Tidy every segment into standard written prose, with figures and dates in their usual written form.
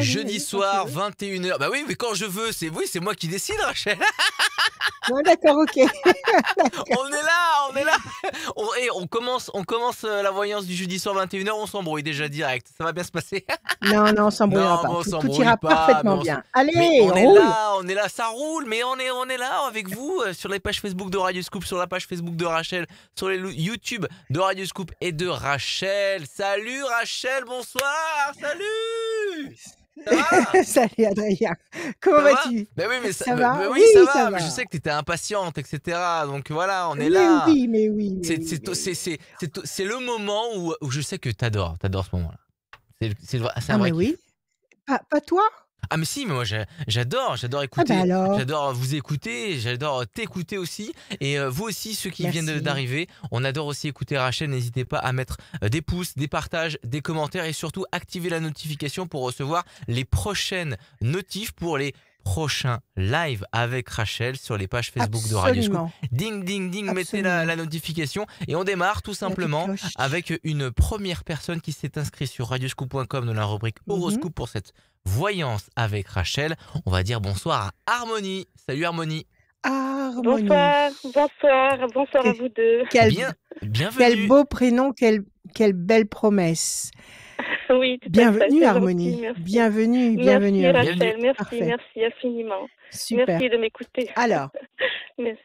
Vas-y, Jeudi vas-y, quand tu soir, veux. 21h. Bah oui, mais quand je veux, c'est moi qui décide, Rachel. Ouais, d'accord, OK. D'accord. On est là, on est là. On commence la voyance du jeudi soir 21h, on s'embrouille déjà direct. Ça va bien se passer. Non, non, on s'embrouillera Non, mais pas. on Tout s'embrouille ira pas, parfaitement bien. mais Allez, roule! on est là, ça roule, mais on est là avec vous sur les pages Facebook de Radio Scoop, sur la page Facebook de Rachel, sur les YouTube de Radio Scoop et de Rachel. Salut Rachel, bonsoir, salut. Ça va? Salut Adrien. Comment Ça va? vas-tu? Ben oui, Ça va? oui, Oui, ça ça va. Mais je va. sais que tu étais impatiente, etc. Donc voilà, on est Mais là. oui, mais oui, mais C'est oui, c'est mais to- oui. c'est le moment où je sais que t'adores ce moment-là. C'est un Ah vrai mais kiff. oui. Pas toi? Ah mais si, mais moi j'adore Ah bah écouter, alors? j'adore vous écouter, j'adore t'écouter aussi et vous aussi ceux qui viennent Merci. d'arriver, on adore aussi écouter Rachel, n'hésitez pas à mettre des pouces, des partages, des commentaires et surtout activer la notification pour recevoir les prochaines notifs pour les prochains lives avec Rachel sur les pages Facebook de Radio Scoop. Absolument, Ding ding ding, mettez absolument. la notification et on démarre tout La petite simplement cloche. avec une première personne qui s'est inscrite sur radioscoop.com dans la rubrique Mmh. horoscope pour cette voyance avec Rachel. On va dire bonsoir à Harmonie. Salut Harmonie. Harmonie. Bonsoir, bonsoir, bonsoir Que à vous deux. quel Bien, quel bienvenue. beau prénom, quelle belle promesse. Oui, tout à fait, Bienvenue c'est gentil, Harmonie. merci. Bienvenue, bienvenue Merci Harmonie. Bienvenue. Rachel, merci, Parfait. merci infiniment. Super. Merci de m'écouter. Alors, Merci.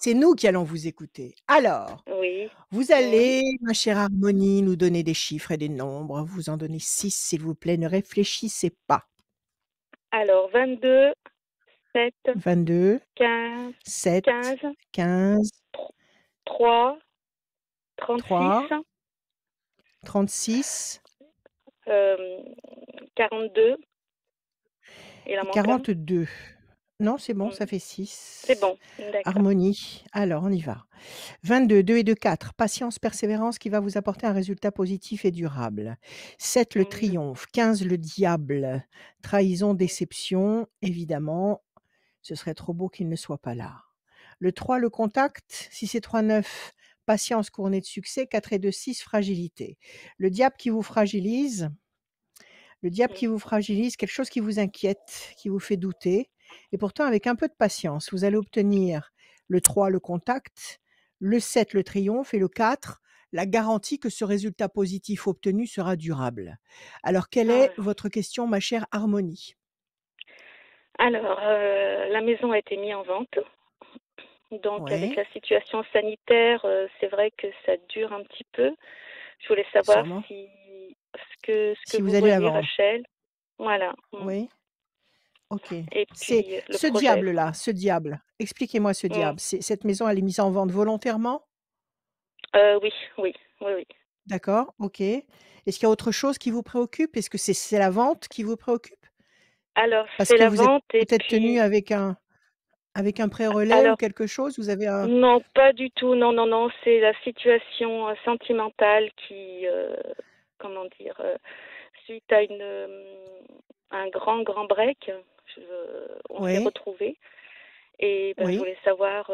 c'est nous qui allons vous écouter. Alors, Oui. vous allez, ma chère Harmonie, nous donner des chiffres et des nombres. Vous en donnez 6, s'il vous plaît. Ne réfléchissez pas. Alors, 22, 7, 22, 15, 7, 15, 15, 3, 36, 3, 36 42. Il en et manque un? 42. Non, c'est bon, ça fait C'est 6. bon, d'accord. Harmonie. Alors, on y va. 22, 2 et 2, 4. Patience, persévérance qui va vous apporter un résultat positif et durable. 7, le triomphe. 15, le diable. Trahison, déception, évidemment. Ce serait trop beau qu'il ne soit pas là. Le 3, le contact. 6 et 3, 9. Patience couronnée de succès. 4 et 2, 6, fragilité. Le diable qui vous fragilise. Le diable qui vous fragilise, quelque chose qui vous inquiète, qui vous fait douter. Et pourtant, avec un peu de patience, vous allez obtenir le 3, le contact, le 7, le triomphe, et le 4, la garantie que ce résultat positif obtenu sera durable. Alors, quelle est votre question, ma chère Harmonie? Alors, la maison a été mise en vente. Donc, avec Ouais, la situation sanitaire, c'est vrai que ça dure un petit peu. Je voulais savoir sûrement. si ce Si que vous vous allez la voyez, vendre. Rachel. Voilà. Oui, ok. Et C'est puis le ce projet. diable-là, ce diable. Expliquez-moi ce Mm. diable. Cette maison, elle est mise en vente volontairement? Oui, oui, oui, oui. D'accord, OK. Est-ce qu'il y a autre chose qui vous préoccupe? Est-ce que c'est la vente qui vous préoccupe? Alors, Parce c'est que la vous êtes vente et peut-être tenu puis avec un pré-relais ou alors quelque chose? Vous avez un non, pas du tout. Non, non, non. C'est la situation sentimentale qui, comment dire, suite à un grand break, on s'est Oui, retrouvés. Et ben, je oui, voulais savoir,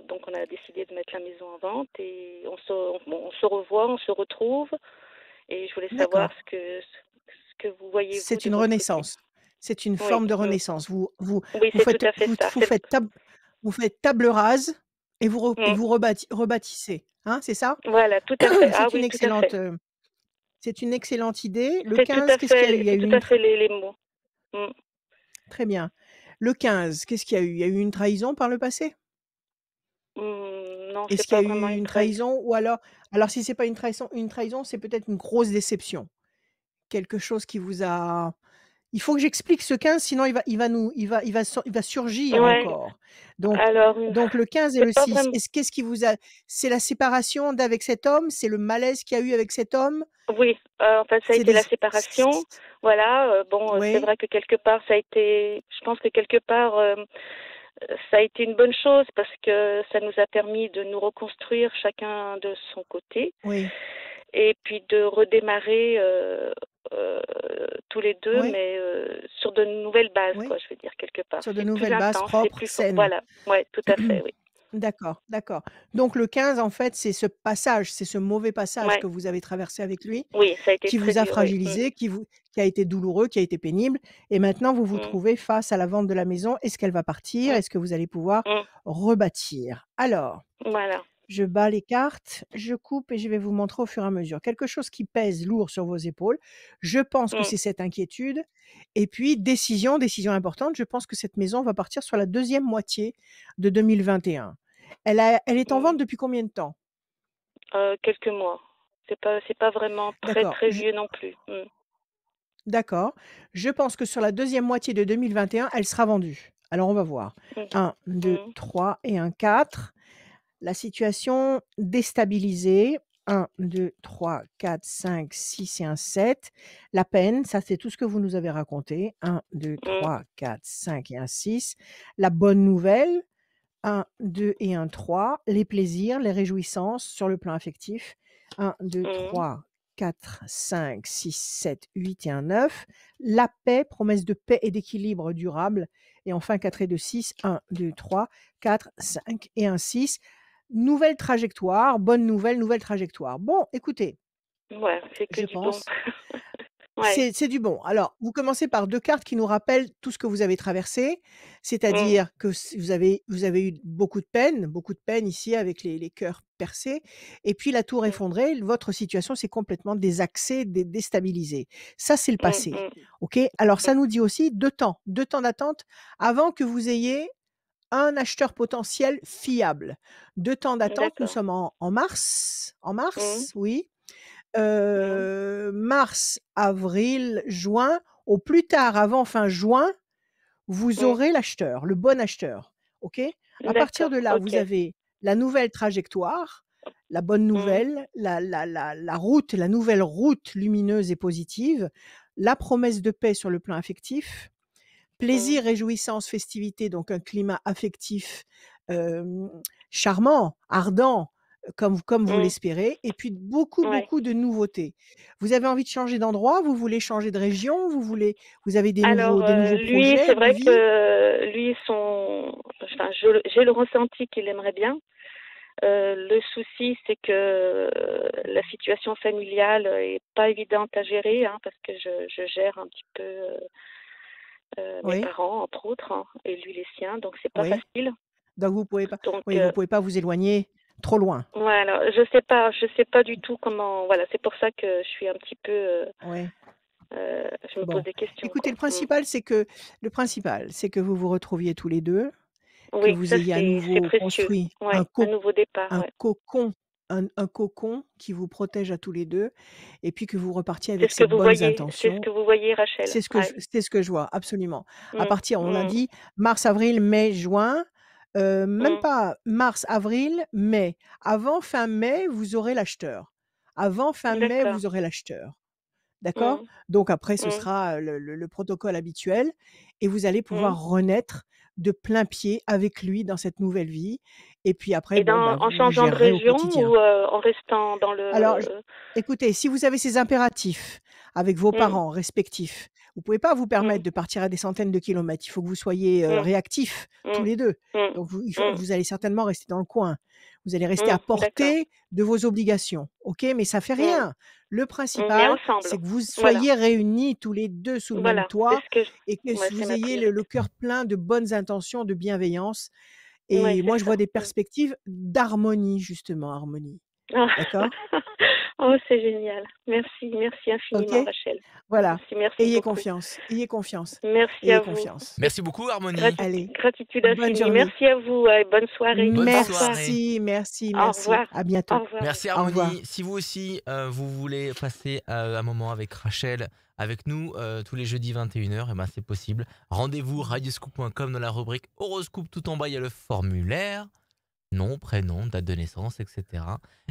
donc on a décidé de mettre la maison en vente et on se revoit, on se retrouve. Et je voulais savoir d'accord. ce que vous voyez, vous, C'est de une votre côté. renaissance. C'est une Oui, forme de renaissance. oui, Vous c'est tout faites à fait vous ça. vous faites vous faites table rase et Mm. vous rebâtissez, hein, c'est ça? Voilà, tout à fait. Ah C'est une oui, tout à fait. c'est une excellente idée. Le C'est tout 15, à qu'est-ce qu'il y fait, a eu? Il y a c'est eu tout une à fait les mots. Mm. très bien. Le 15, qu'est-ce qu'il y a eu? Il y a eu une trahison par le passé? Non, Est-ce c'est qu'il y pas a vraiment eu une une trahison. trahison ou alors si c'est pas une trahison, c'est peut-être une grosse déception. Quelque chose qui vous a il faut que j'explique ce 15 sinon il va surgir Ouais. encore. Donc Alors, donc le 15 et c'est le pas 6, vraiment. qu'est-ce qui vous a c'est la séparation d'avec cet homme? C'est le malaise qu'il y a eu avec cet homme? Oui, en fait, ça a C'est été des la séparation. Voilà. Bon, c'est oui, vrai que quelque part, ça a été. Je pense que quelque part, ça a été une bonne chose parce que ça nous a permis de nous reconstruire chacun de son côté oui, et puis de redémarrer euh, tous les deux, oui, mais sur de nouvelles bases, oui, quoi, je veux dire, quelque part. sur de C'est plus nouvelles bases intense, c'est propres, plus fort. saines. Voilà, ouais, tout à fait, oui. D'accord, d'accord. Donc le 15, en fait, c'est ce passage, c'est ce mauvais passage Ouais, que vous avez traversé avec lui, oui, ça a été qui très vous a dur, oui. fragilisé, qui a été douloureux, qui a été pénible et maintenant vous vous Mmh. trouvez face à la vente de la maison. Est-ce qu'elle va partir? Mmh. Est-ce que vous allez pouvoir Mmh. rebâtir? Alors, Voilà. je bats les cartes, je coupe et je vais vous montrer au fur et à mesure. Quelque chose qui pèse lourd sur vos épaules. Je pense que Mmh. c'est cette inquiétude et puis décision importante, je pense que cette maison va partir sur la deuxième moitié de 2021. Elle est en Mmh. vente depuis combien de temps? Quelques mois. C'est pas vraiment très, D'accord, très vieux non plus. Mmh. d'accord. Je pense que sur la deuxième moitié de 2021, elle sera vendue. Alors on va voir. OK. 1, 2, Mmh. 3 et un 4. La situation déstabilisée, 1, 2, 3, 4, 5, 6 et un 7. La peine, ça c'est tout ce que vous nous avez raconté. 1, 2, Mmh. 3, 4, 5 et un 6. La bonne nouvelle, 1, 2 et un 3. Les plaisirs, les réjouissances sur le plan affectif. 1, 2, Mmh. 3, 4, 5, 6, 7, 8 et un 9. La paix, promesse de paix et d'équilibre durable. Et enfin 4 et 2, 6. 1, 2, 3, 4, 5 et un 6. Nouvelle trajectoire, bonne nouvelle, nouvelle trajectoire. Bon, écoutez, Ouais, c'est que je du bon. pense Ouais. c'est du bon. Alors, vous commencez par 2 cartes qui nous rappellent tout ce que vous avez traversé, Mmh. c'est-à-dire que vous avez eu beaucoup de peine ici avec les cœurs percés et puis la tour Mmh. effondrée, votre situation s'est complètement désaxée, déstabilisée. Ça, c'est le Mmh. passé, Mmh. OK? Alors Mmh. ça nous dit aussi 2 temps d'attente avant que vous ayez un acheteur potentiel fiable. 2 temps d'attente, nous D'accord. sommes en Mmh. mars, oui. Mmh. Mars, avril, juin, au plus tard avant fin juin, vous Mmh. aurez l'acheteur, le bon acheteur, OK? À partir D'accord. de là, vous OK. avez la nouvelle trajectoire, la bonne Mmh. nouvelle, la route, la nouvelle route lumineuse et positive, la promesse de paix sur le plan affectif, Mmh. plaisir, réjouissance, festivité, donc un climat affectif, hem, charmant, ardent, comme vous Mmh. l'espérez et puis beaucoup, Ouais. beaucoup de nouveautés. Vous avez envie de changer d'endroit? Vous voulez changer de région? Vous avez Alors, des nouveaux lui, projets c'est de vrai vie? que lui, enfin, j'ai le ressenti qu'il aimerait bien. Le souci, c'est que la situation familiale est pas évidente à gérer, hein, parce que je gère un petit peu, mes Oui, parents, entre autres, hein, et lui les siens, donc c'est pas oui. facile. Donc Donc, vous pouvez pas vous éloigner trop loin. voilà, je sais pas du tout comment, voilà, c'est pour ça que je suis un petit peu, Oui. je me pose Bon, des questions, écoutez, quoi. Mmh. le principal, c'est que vous vous retrouviez tous les 2, que Oui, vous ça ayez à c'est nouveau précieux. construit Ouais, un nouveau départ, un ouais. cocon un cocon qui vous protège à tous les 2, et puis que vous repartiez C'est avec ce que ces vous bonnes voyez, c'est ce intentions. que vous voyez, Rachel. Ouais. C'est ce que je vois, absolument. À Mmh. partir on a Mmh. dit mars, avril, mai, juin, même Mmh. pas mars, avril, mai. Avant fin mai, vous aurez l'acheteur. Avant fin mai, D'accord. vous aurez l'acheteur. D'accord? Mmh. Donc après ce Mmh. sera, le protocole habituel et vous allez Mmh. pouvoir renaître de plein pied avec lui dans cette nouvelle vie et puis après Et bon, bah, en vous changeant de gérerez au région quotidien. ou, en restant dans Alors, j le écoutez, si vous avez ces impératifs avec vos mmh. parents respectifs, vous pouvez pas vous Mmh. permettre de partir à des centaines de kilomètres. Il faut que vous soyez, Mmh. réactifs tous Mmh. les 2. Mmh. Donc Mmh. vous allez certainement rester dans le coin. Vous allez rester à D'accord. portée de vos obligations, OK? Mais ça fait Mmh. rien. Le Mais principal, ensemble. c'est que vous Voilà. soyez réunis tous les 2 sous le même Voilà, c'est toit ce que je et que ouais, c'est vous ma ayez le priorité. cœur plein de bonnes intentions, de bienveillance Ouais, et c'est moi je vois ça. des Mmh. perspectives d'harmonie justement, harmonie. Ah. D'accord? Oh, c'est génial. Merci, merci infiniment, OK? Rachel. Voilà, Merci beaucoup. ayez confiance, Merci à ayez vous. confiance. Merci beaucoup, Harmonie. Allez, Gratitude bonne infinie. journée. Merci à vous, et bonne soirée. Bonne Au revoir. soirée. Merci, merci, Au merci. revoir. À Au bientôt. revoir. Merci Au revoir. Harmonie. Si vous aussi, vous voulez passer un moment avec Rachel, avec nous, tous les jeudis 21h, ben c'est possible. Rendez-vous radioscoop.com dans la rubrique horoscope. Tout en bas, il y a le formulaire. Nom, prénom, date de naissance, etc.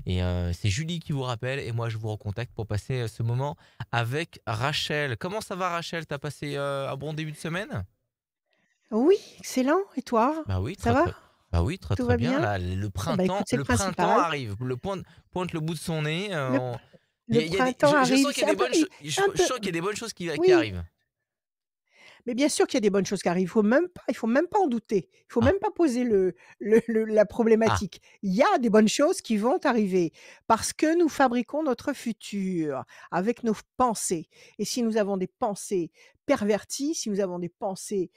Et c'est Julie qui vous rappelle et moi je vous recontacte pour passer ce moment avec Rachel. Comment ça va Rachel? T'as passé un bon début de semaine? Oui, excellent. Et toi? Bah oui, Ça très va? très. Bah oui, très Tout très va bien. bien? Là, Eh ben, écoute, c'est le le printemps principal. arrive. Pointe le bout de son nez. Le le printemps Je arrive. sens qu'il y a des bonnes C'est un peu choses qui oui. arrivent. Mais bien sûr qu'il y a des bonnes choses qui arrivent. Il faut même pas en douter. Il faut Ah, même pas poser la ah, problématique. Il y a des bonnes choses qui vont arriver parce que nous fabriquons notre futur avec nos pensées. Et si nous avons des pensées perverties, si nous avons des pensées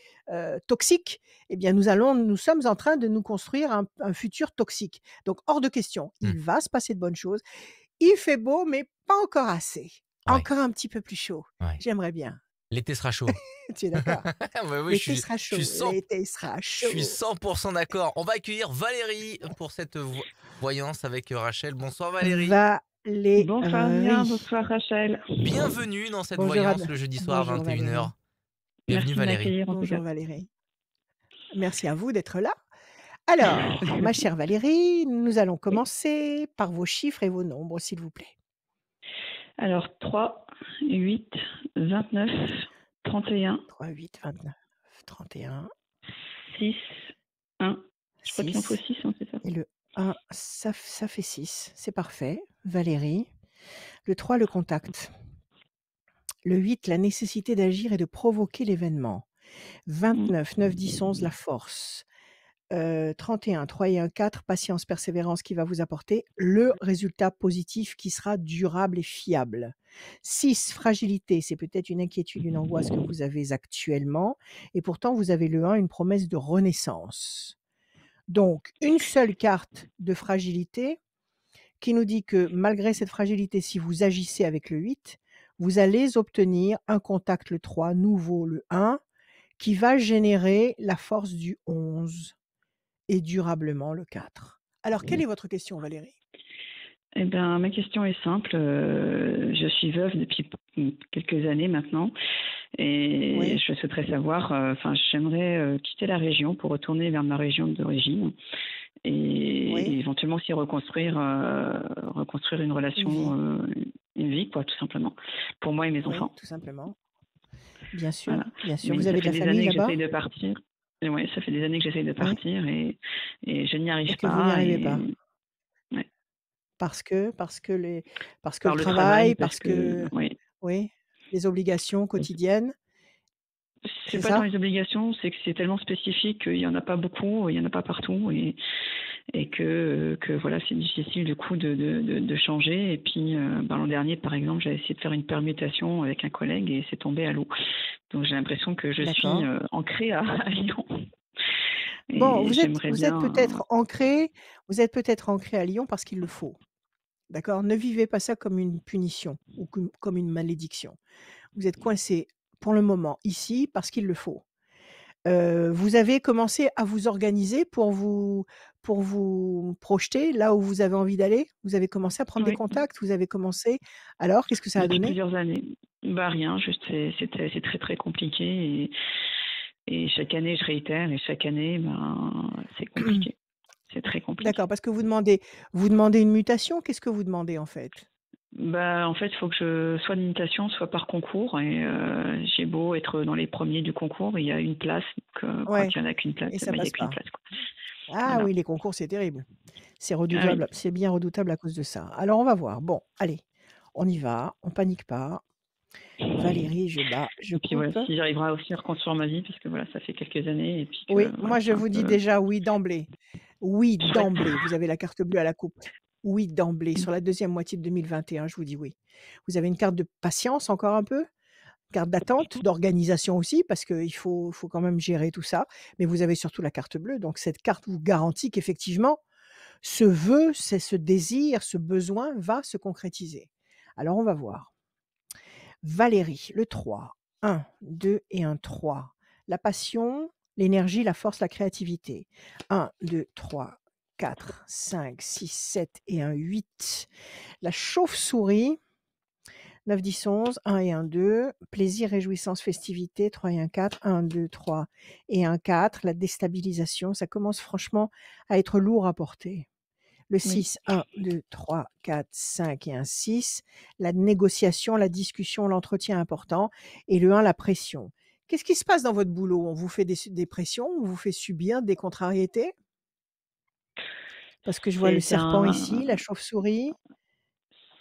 toxiques, eh bien nous sommes en train de nous construire un futur toxique. Donc hors de question. mmh, Il va se passer de bonnes choses. Il fait beau, mais pas encore assez. ouais, Encore un petit peu plus chaud. ouais. J'aimerais bien. L'été sera chaud. Tu es d'accord? Ouais, oui, L'été sera je suis chaud, 100 l'été sera je suis chaud. 100% d'accord. On va accueillir Valérie pour cette voyance avec Rachel. Bonsoir Valérie. Valérie. Bonsoir Bien, bonsoir Rachel. Bienvenue dans cette Bonjour voyance le jeudi soir à bonjour 21 Valérie. heures. Bienvenue Merci de Valérie. m'accueillir en tout cas. Bonjour Valérie. Merci à vous d'être là. Alors, ma chère Valérie, nous allons Oui. commencer par vos chiffres et vos nombres, s'il vous plaît. Alors 3, 8, 29, 31, 3, 8, 29, 31, 6, 1. Je crois qu'il en faut 6 6, hein, c'est ça? et le 1, ça fait 6. C'est parfait. Valérie. Le 3, le contact. Le 8, la nécessité d'agir et de provoquer l'événement. Mm. 29, 9, 10, 11, la force. 31, 3 et 1, 4, patience, persévérance qui va vous apporter le résultat positif qui sera durable et fiable. 6, fragilité, c'est peut-être une inquiétude, une angoisse que vous avez actuellement et pourtant vous avez le 1, une promesse de renaissance. Donc une seule carte de fragilité qui nous dit que malgré cette fragilité, si vous agissez avec le 8, vous allez obtenir un contact le 3, nouveau le 1, qui va générer la force du 11 et durablement le 4. Alors, quelle est votre question, Valérie? Eh bien, ma question est simple. Je suis veuve depuis quelques années maintenant et Oui, je souhaiterais savoir, j'aimerais quitter la région pour retourner vers ma région d'origine et oui, éventuellement aussi reconstruire une une vie. relation, une vie, quoi, tout simplement, pour moi et mes Oui, enfants. tout simplement. Bien sûr, Voilà. bien sûr. Mais Vous ça avez de fait la des famille années que là-bas? j'essaye de partir. Et ouais, ça fait des années que j'essaye de Oui, partir et je n'y et arrive que vous n'y pas. arrivez pas. Et ouais, Parce que le par le travail, travail, parce parce que que, oui, oui, les obligations quotidiennes, c'est c'est pas dans ça? les obligations, c'est que c'est tellement spécifique qu'il y en a pas beaucoup, il y en a pas partout et que voilà, c'est difficile du coup de changer. Et puis l'an dernier, par exemple, j'ai essayé de faire une permutation avec un collègue et c'est tombé à l'eau. Donc j'ai l'impression que je suis D'accord. ancrée à Lyon. Bon, Et j'aimerais vous êtes bien. peut-être ancré, vous êtes peut-être ancré à Lyon parce qu'il le faut. D'accord? Ne vivez pas ça comme une punition ou comme une malédiction. Vous êtes coincé pour le moment ici parce qu'il le faut. Vous avez commencé à vous organiser pour vous projeter là où vous avez envie d'aller? Vous avez commencé à prendre des Oui, contacts? Vous avez commencé alors, qu'est-ce que ça a depuis donné? plusieurs années. Bah rien, juste c'est très très compliqué et chaque année je réitère et chaque année c'est compliqué. C'est très compliqué. D'accord, parce que vous demandez une mutation? Qu'est-ce que vous demandez, en fait? Bah en fait, il faut que je soit d'imitation, soit par concours et j'ai beau être dans les premiers du concours, il y a une place, donc Ouais, quand il y en a qu'une place, et ça bah il y a passe qu'une pas. place, quoi. Ah Voilà. oui, les concours, c'est terrible. C'est Ah oui. redoutable, c'est bien redoutable à cause de ça. Alors on va voir. Bon, allez, on y va, on panique pas. Valérie, je bats, je Et puis voilà, coupe. si j'arriverai aussi à reconstruire ma vie parce que voilà, ça fait quelques années et puis Oui, que voilà, moi je c'est un vous dis peu déjà oui d'emblée. Oui ouais. d'emblée, vous avez la carte bleue à la coupe. Oui d'emblée, sur la deuxième moitié de 2021, je vous dis oui. Vous avez une carte de patience encore un peu, carte d'attente, d'organisation aussi, parce qu'il faut quand même gérer tout ça, mais vous avez surtout la carte bleue, donc cette carte vous garantit qu'effectivement, ce vœu, c'est ce désir, ce besoin va se concrétiser. Alors on va voir. Valérie, le 3, 1, 2 et un 3. La passion, l'énergie, la force, la créativité. 1, 2, 3, 4, 5, 6, 7 et un 8. La chauve-souris, 9, 10, 11, 1 et un 2. Plaisir, réjouissance, festivité, 3 et un 4. 1, 2, 3 et un 4. La déstabilisation, ça commence franchement à être lourd à porter. Le Oui. 6, 1, 2, 3, 4, 5 et un 6. La négociation, la discussion, l'entretien important. Et le 1, la pression. Qu'est-ce qui se passe dans votre boulot? On vous fait des pressions? On vous fait subir des contrariétés? Parce que je vois le C'est serpent un ici, la chauve-souris.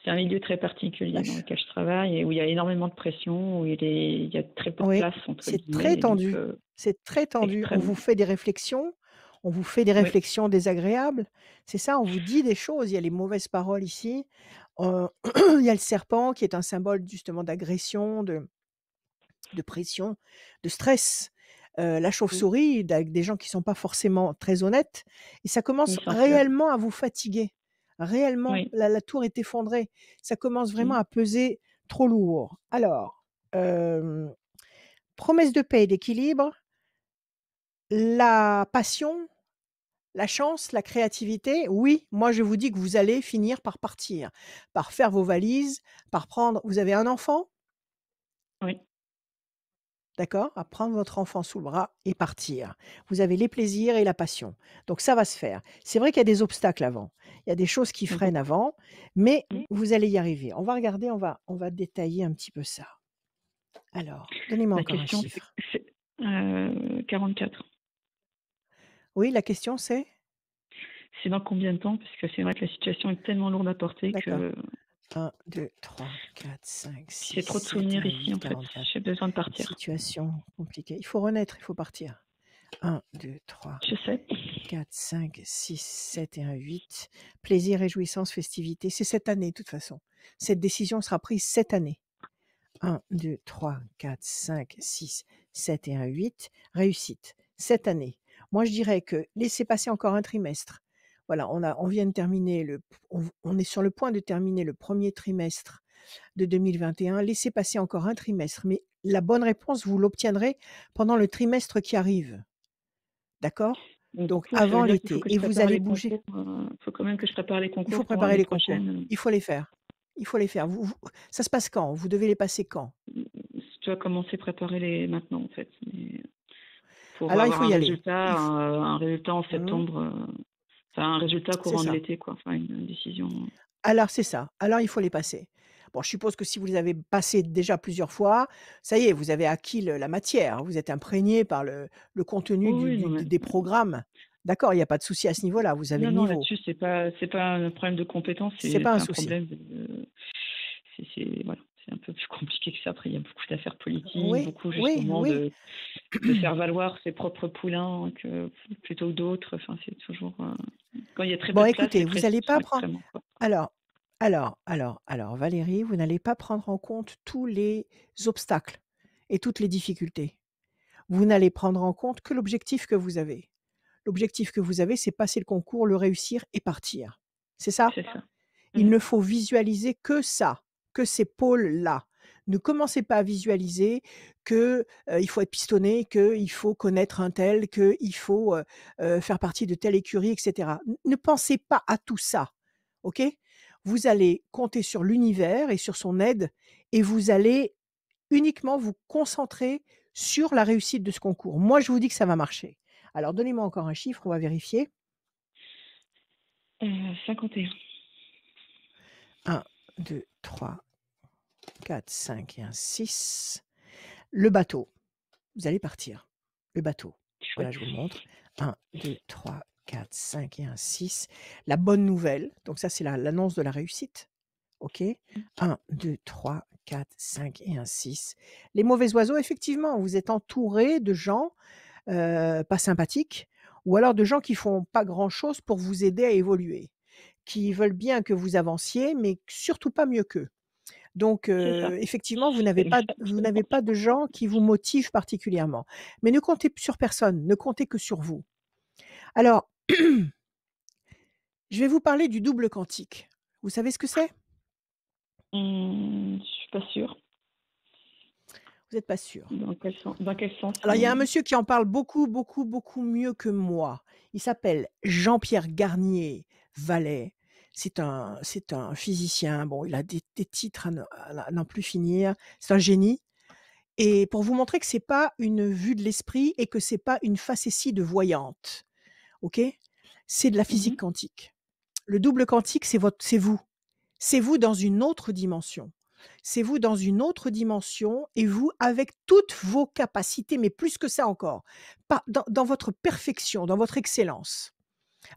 C'est un milieu très particulier dans Lâche. lequel je travaille et où il y a énormément de pression, où il y a très peu de Oui, place, entre c'est très guillemets, et donc tendu. C'est très tendu. On vous extrêmement. fait des réflexions, on vous fait des Oui, réflexions désagréables. C'est ça, on vous dit des choses. Il y a les mauvaises paroles ici. Heu, il y a le serpent qui est un symbole justement d'agression, de pression, de stress. La oui, chauve-souris, avec des gens qui sont pas forcément très honnêtes et ça commence licencieux. réellement à vous fatiguer. Réellement, Oui. la tour est effondrée. Ça commence vraiment Mmh. à peser trop lourd. Alors, promesse de paix et d'équilibre, la passion, la chance, la créativité, oui, moi je vous dis que vous allez finir par partir, par faire vos valises, par prendre vous avez un enfant? Oui. D'accord? À prendre votre enfant sous le bras et partir. Vous avez les plaisirs et la passion. Donc ça va se faire. C'est vrai qu'il y a des obstacles avant. Il y a des choses qui freinent Beaucoup. avant, mais Mmh. vous allez y arriver. On va regarder, on va détailler un petit peu ça. Alors, donnez-moi La encore un question, chiffre. c'est 44. Oui, la question c'est? C'est dans combien de temps? Parce que c'est vrai que la situation est tellement lourde à porter D'accord. que 1, 2, 3, 4, 5, 6, j'ai trop de 7 et souvenirs 1, ici, 8, en fait. 44. J'ai besoin de partir. Situation compliquée. Il faut renaître, il faut partir. 1, 2, 3, Je sais. 4, 5, 6, 7 et 1, 8. Plaisir, réjouissance, festivité. C'est cette année, de toute façon. Cette décision sera prise cette année. 1, 2, 3, 4, 5, 6, 7 et 1, 8. Réussite. Cette année. Moi, je dirais que laissez passer encore un trimestre. Voilà, on vient de terminer on est sur le point de terminer le premier trimestre de 2021. Laissez passer encore un trimestre, mais la bonne réponse, vous l'obtiendrez pendant le trimestre qui arrive. D'accord? Donc du Donc coup, ça veut avant dire qu'il faut l'été que je et vous prépare allez les bouger. concours, faut quand même que je prépare les Il faut concours pour préparer l'année les concours. prochaine. Il faut les faire. Il faut les faire. Ça se passe quand? Vous devez les passer quand? Je dois commencer à préparer les maintenant, en fait. Mais pour Alors il avoir faut y aller. un résultat en Mmh, septembre, enfin un résultat c'est courant de ça. l'été, quoi. Enfin une décision. Alors c'est ça. Alors il faut les passer. Bon, je suppose que si vous les avez passés déjà plusieurs fois, ça y est, vous avez acquis la matière. Vous êtes imprégné par le contenu Oui, oui, non, mais des programmes. D'accord, il n'y a pas de souci à ce niveau-là. Vous avez non, le non, niveau. là-dessus, c'est pas un problème de compétence, C'est pas un c'est un souci. problème voilà, c'est un peu plus compliqué que ça. Après, il y a beaucoup d'affaires politiques, Oui, beaucoup oui, justement oui. de faire valoir ses propres poulains plutôt que d'autres. Enfin, c'est toujours quand il y a très peu Bon, de place, les écoutez, vous pressions allez sont pas prendre. extrêmement fortes. Alors alors Valérie, vous n'allez pas prendre en compte tous les obstacles et toutes les difficultés. Vous n'allez prendre en compte que l'objectif que vous avez. L'objectif que vous avez, c'est passer le concours, le réussir et partir. C'est ça? C'est ça. Il Mmh. ne faut visualiser que ça, que ces pôles-là. Ne commencez pas à visualiser que, il faut être pistonné, qu'il faut connaître un tel, qu'il faut, faire partie de telle écurie et cetera. Ne pensez pas à tout ça, OK? Vous allez compter sur l'univers et sur son aide et vous allez uniquement vous concentrer sur la réussite de ce concours. Moi, je vous dis que ça va marcher. Alors donnez-moi encore un chiffre, on va vérifier. 51. 1, 2, 3, 4, 5 et un 6. Le bateau, vous allez partir. Le bateau. Voilà, Chouette. je vous le montre. 1, 2, 3, 4, 5 et un 6. La bonne nouvelle, donc ça c'est l'annonce de la réussite. OK? 1, 2, 3, 4, 5 et un 6. Les mauvais oiseaux, effectivement, vous êtes entouré de gens pas sympathiques ou alors de gens qui font pas grand-chose pour vous aider à évoluer, qui veulent bien que vous avanciez, mais surtout pas mieux qu'eux. Donc C'est ça. effectivement, vous n'avez Exactement. pas de gens qui vous motivent particulièrement. Mais ne comptez sur personne, ne comptez que sur vous. Alors, je vais vous parler du double quantique. Vous savez ce que c'est? Je suis pas sûre. Vous n'êtes pas sûr. Dans quel sens, Alors il y a un monsieur qui en parle beaucoup, beaucoup, beaucoup mieux que moi. Il s'appelle Jean-Pierre Garnier Vallet. C'est un physicien. Bon, il a des titres à n'en plus finir. C'est un génie. Et pour vous montrer que c'est pas une vue de l'esprit et que c'est pas une facétie de voyante, OK? C'est de la Mmh. physique quantique. Le double quantique, c'est vous. C'est vous dans une autre dimension. C'est vous dans une autre dimension et vous avec toutes vos capacités, mais plus que ça encore, pas dans votre perfection, dans votre excellence,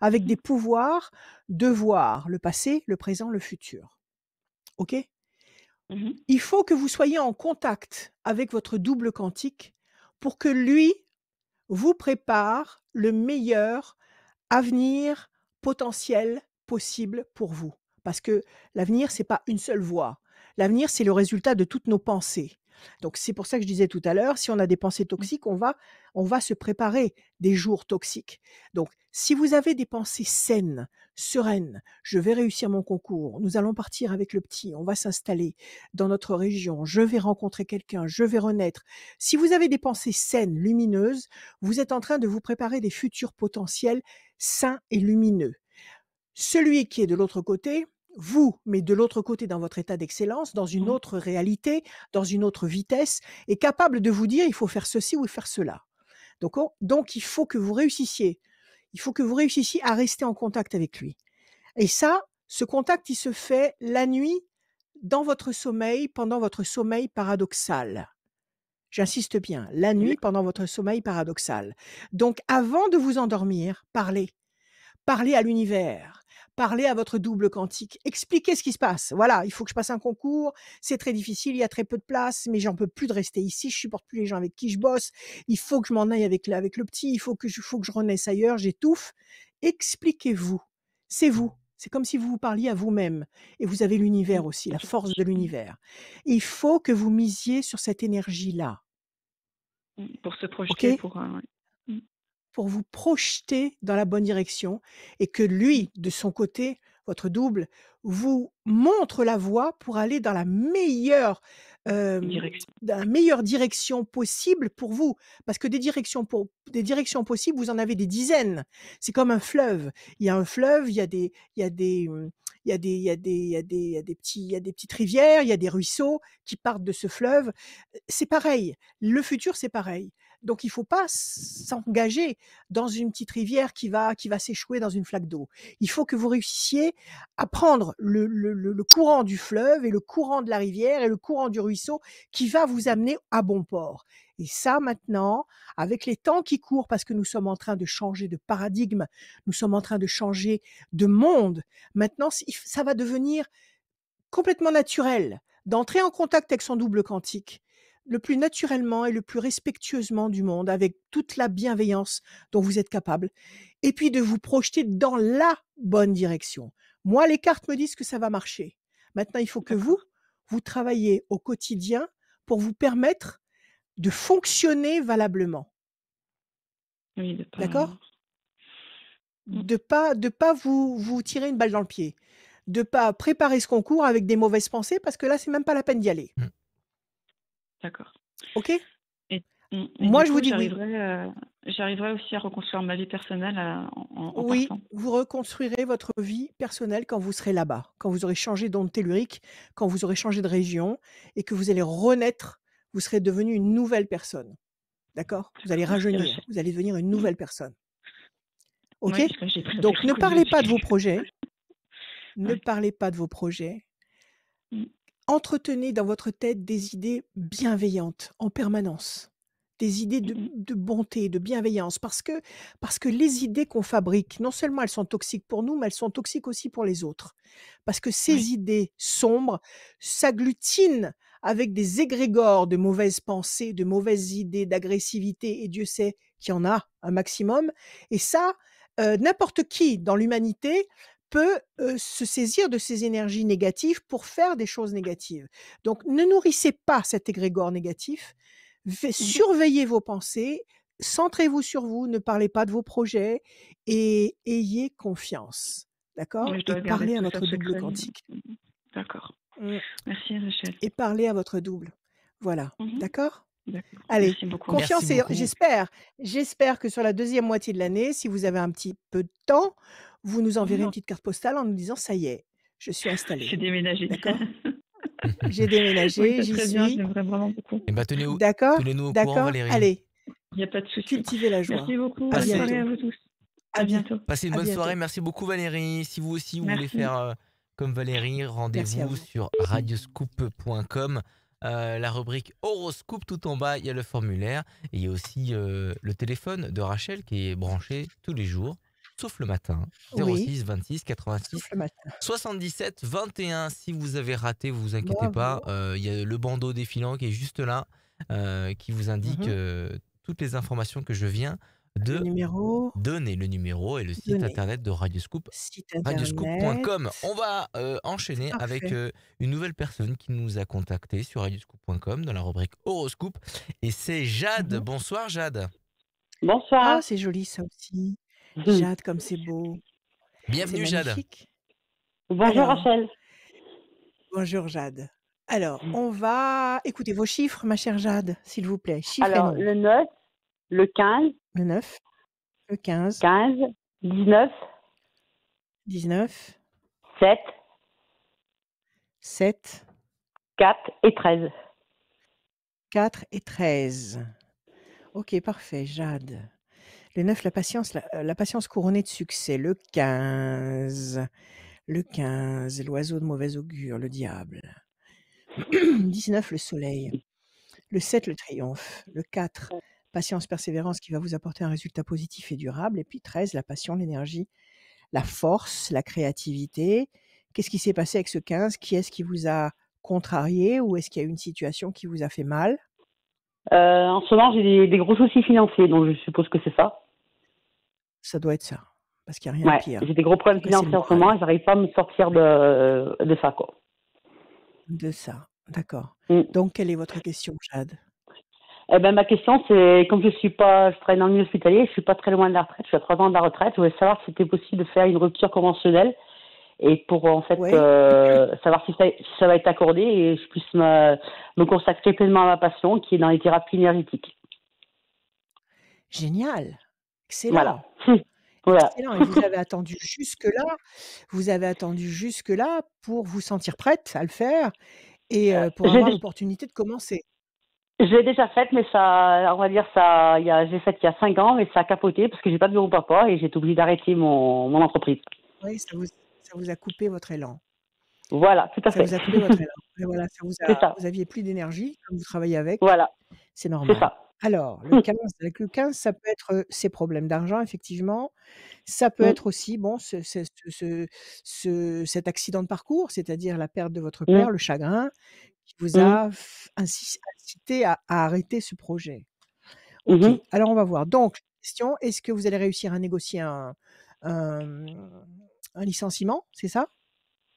avec Mmh. des pouvoirs de voir le passé, le présent, le futur. OK? Mhm. Il faut que vous soyez en contact avec votre double quantique pour que lui vous prépare le meilleur avenir potentiel possible pour vous. Parce que l'avenir, c'est pas une seule voie. L'avenir, c'est le résultat de toutes nos pensées. Donc c'est pour ça que je disais tout à l'heure, si on a des pensées toxiques, on va se préparer des jours toxiques. Donc si vous avez des pensées saines, sereines, je vais réussir mon concours, nous allons partir avec le petit, on va s'installer dans notre région, je vais rencontrer quelqu'un, je vais renaître. Si vous avez des pensées saines, lumineuses, vous êtes en train de vous préparer des futurs potentiels sain et lumineux. Celui qui est de l'autre côté, vous, mais de l'autre côté dans votre état d'excellence, dans une Mhm. autre réalité, dans une autre vitesse, est capable de vous dire il faut faire ceci ou faire cela. Donc il faut que vous réussissiez. Il faut que vous réussissiez à rester en contact avec lui. Et ça, ce contact, il se fait la nuit, dans votre sommeil, pendant votre sommeil paradoxal. J'insiste bien, la nuit, pendant votre sommeil paradoxal. Donc avant de vous endormir, parlez. Parlez à l'univers, parlez à votre double quantique, expliquez ce qui se passe. Voilà, il faut que je passe un concours, c'est très difficile, il y a très peu de place, mais j'en peux plus de rester ici, je supporte plus les gens avec qui je bosse, il faut que je m'en aille avec le petit, il faut que je renaisse ailleurs, j'étouffe. Expliquez-vous, c'est vous. C'est comme si vous vous parliez à vous-même. Et vous avez l'univers aussi, la force de l'univers. Il faut que vous misiez sur cette énergie-là. Pour se OK? projeter, pour. Ouais. Pour vous projeter dans la bonne direction et que lui, de son côté, votre double, vous montre la voie pour aller dans la meilleure, Direction. direction possible pour vous. Parce que des directions possibles, vous en avez des dizaines. C'est comme un fleuve. Il y a un fleuve, il y a des petites rivières, il y a des ruisseaux qui partent de ce fleuve. C'est pareil. Le futur, c'est pareil. Donc il faut pas s'engager dans une petite rivière qui va s'échouer dans une flaque d'eau. Il faut que vous réussissiez à prendre le courant du fleuve et le courant de la rivière et le courant du ruisseau qui va vous amener à bon port. Et ça maintenant, avec les temps qui courent, parce que nous sommes en train de changer de paradigme, nous sommes en train de changer de monde, maintenant ça va devenir complètement naturel d'entrer en contact avec son double quantique, le plus naturellement et le plus respectueusement du monde, avec toute la bienveillance dont vous êtes capable, et puis de vous projeter dans la bonne direction. Moi, les cartes me disent que ça va marcher. Maintenant, il faut que vous, D'accord. vous travaillez au quotidien pour vous permettre de fonctionner valablement. Oui, de pas. D'accord? Mm. De pas vous tirer une balle dans le pied. De pas préparer ce concours avec des mauvaises pensées parce que là, c'est même pas la peine d'y aller. Mmh. OK? Et, et Moi, du je vous coup, dis oui. j'arriverai aussi à reconstruire ma vie personnelle en Oui, partant. vous reconstruirez votre vie personnelle quand vous serez là-bas, quand vous aurez changé d'onde tellurique, quand vous aurez changé de région et que vous allez renaître, vous serez devenu une nouvelle personne. D'accord? Vous allez Merci, rajeunir, Rachel. vous allez devenir une Mm. nouvelle personne. OK? Oui, parce que j'ai pris avec Donc ne beaucoup de parlez pas de vos vécu. projets, ne Ouais. parlez pas de vos projets. Mm. Entretenez dans votre tête des idées bienveillantes en permanence. Des idées de Mm. de bonté, de bienveillance parce que les idées qu'on fabrique, non seulement elles sont toxiques pour nous, mais elles sont toxiques aussi pour les autres. Parce que Oui. ces idées sombres s'agglutinent avec des égrégores de mauvaises pensées, de mauvaises idées, d'agressivité et Dieu sait qu'il y en a un maximum et ça, n'importe qui dans l'humanité peut, se saisir de ces énergies négatives pour faire des choses négatives. Donc ne nourrissez pas cet égrégore négatif, Mm. surveillez vos pensées, centrez-vous sur vous, ne parlez pas de vos projets et ayez confiance. D'accord? Oui, je Et dois garder parlez à tout ça votre double secret. quantique. Mm. D'accord. Mmh, Merci, Rachel. et parlez à votre double. Voilà, Mhm. d'accord? D'accord. Allez, Merci beaucoup. Merci confiance et beaucoup. j'espère que sur la deuxième moitié de l'année, si vous avez un petit peu de temps, vous nous enverrez une Non, petite carte postale en nous disant: «Ça y est, je suis j'ai installée». déménagé. D'accord? J'ai Oui, déménagé, c'est j'y très bien, suis. j'aimerais vraiment beaucoup. Et bah, D'accord? tenez-nous au courant, D'accord? Valérie. Allez, Il n'y a pas de souci. cultivez la Merci joie. beaucoup. À Bonne soirée à bientôt. vous tous. À À bien bientôt. Passez une à bonne soirée. bientôt. Merci beaucoup, Valérie. Si vous aussi, vous voulez Merci. faire comme Valérie, Merci à rendez-vous vous. sur radioscoop.com. La rubrique horoscope, tout en bas, il y a le formulaire. Et il y a aussi le téléphone de Rachel qui est branché tous les jours. sauf le matin. Oui, 06 26 86 sauf le matin. 77 21. Si vous avez raté, vous inquiétez pas. Bravo. Il y a le bandeau défilant qui est juste là, qui vous indique Mmh. toutes les informations que je viens Le de numéro donner. Le numéro et le site donné. internet de Radioscoop, Site internet. radioscoop.com. On va enchaîner avec Parfait. une nouvelle personne qui nous a contacté sur radioscoop.com dans la rubrique horoscope. Et c'est Jade. Mmh. Bonsoir Jade. Ah, Bonsoir. c'est joli ça aussi. Jade, comme c'est beau. C'est Bienvenue Jade. magnifique. Bonjour Alors, Rachel. bonjour Jade. Alors, on va écouter vos chiffres, ma chère Jade, s'il vous plaît. Chiffres et Alors, nombres. le 9, le 15, Le 9, le 15, 15, 19, 19, 7, 7, 4 et 13. 4 et 13. Ok, parfait, Jade. Le 9, la patience couronnée de succès. Le 15, l'oiseau de mauvais augure, le diable. 19, le soleil. Le 7, le triomphe. Le 4, patience, persévérance qui va vous apporter un résultat positif et durable. Et puis 13, la passion, l'énergie, la force, la créativité. Qu'est-ce qui s'est passé avec ce 15? Qui est-ce qui vous a contrarié ou est-ce qu'il y a eu une situation qui vous a fait mal? En ce moment, j'ai des gros soucis financiers, donc je suppose que c'est ça. Ça doit être ça, parce qu'il n'y a rien de Ouais, pire. j'ai des gros problèmes Casser le financiers en ce moral moment et j'arrive pas à me sortir de ça, quoi. de ça. D'accord. Mm. Donc, quelle est votre question, Jade? Eh ben, ma question, c'est, comme je travaille dans le milieu hospitalier, je suis pas très loin de la retraite, je suis à 3 ans de la retraite, je voulais savoir si c'était possible de faire une rupture conventionnelle et pour, en fait, Oui, savoir si ça va être accordé et je puisse me consacrer pleinement à ma passion, qui est dans les thérapies énergétiques. génial. Excellent. Voilà. Voilà. Excellent. Et vous avez attendu jusque-là pour vous sentir prête à le faire et pour J'ai avoir dé- l'opportunité de commencer. je l'ai déjà faite, mais ça, on va dire ça, j'ai fait il y a 5 ans, mais ça a capoté parce que j'ai pas de bureau papa et j'ai été obligée d'arrêter mon entreprise. Oui, ça vous a coupé votre élan. Voilà, tout à Ça fait. vous a coupé votre élan. Et voilà, C'est ça. vous aviez plus d'énergie, comme vous travaillez avec, Voilà, c'est c'est normal. ça. Alors, le 15, avec le 15, ça peut être ces problèmes d'argent, effectivement. Ça peut être aussi, bon, cet accident de parcours, c'est-à-dire la perte de votre père, le chagrin, qui vous a incité à arrêter ce projet. Ok, alors on va voir. Donc, question, est-ce que vous allez réussir à négocier un licenciement, c'est ça?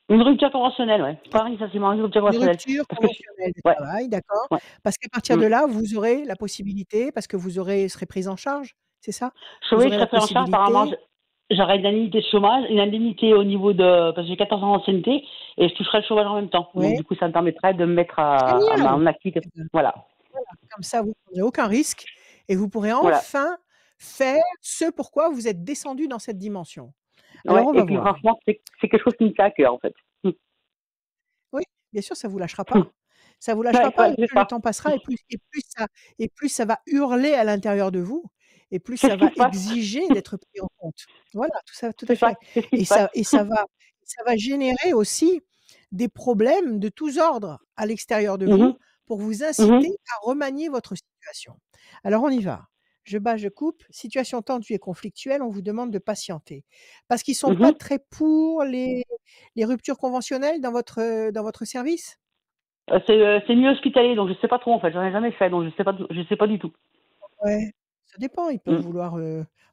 Une rupture conventionnelle, ouais. Pas un licenciement, une rupture Une conventionnelle. rupture Parce que conventionnelle de ouais, travail, d'accord. ouais. Parce qu'à partir de là, vous aurez la possibilité, parce que vous serez prise en charge, c'est ça? Je Vous oui, je aurez la serai pris en charge, apparemment, possibilité j'aurai une indemnité de chômage, une indemnité au niveau de, parce que j'ai 14 ans d'ancienneté, et je toucherai le chômage en même temps. Donc, ouais, du coup, ça me permettrait de me mettre génial! en activité. Eh ben, Voilà. voilà, comme ça, vous ne prendrez aucun risque et vous pourrez Voilà. enfin faire ce pourquoi vous êtes descendu dans cette dimension. Alors, Ouais. on Et va puis, voir. franchement, c'est quelque chose qui me tient à cœur, en fait. Oui, bien sûr, ça vous lâchera pas. Ça vous lâchera Ouais, pas et c'est plus le ça. temps passera et plus ça va hurler à l'intérieur de vous et plus C'est ça ce qui va se passe. exiger d'être pris en compte. Voilà, tout à C'est ça. fait. C'est ce qui Et se passe. ça va générer aussi des problèmes de tous ordres à l'extérieur de vous Mhm. pour vous Mhm. inciter à remanier votre situation. Alors on y va. Je bats, je coupe. Situation tendue et conflictuelle, on vous demande de patienter. Parce qu'ils sont pas Mhm. très pour les ruptures conventionnelles dans votre service? C'est mieux hospitalier, donc je sais pas trop, en fait. J'en ai jamais fait, donc je sais pas du tout. Ouais, ça dépend, ils peuvent Mm. vouloir,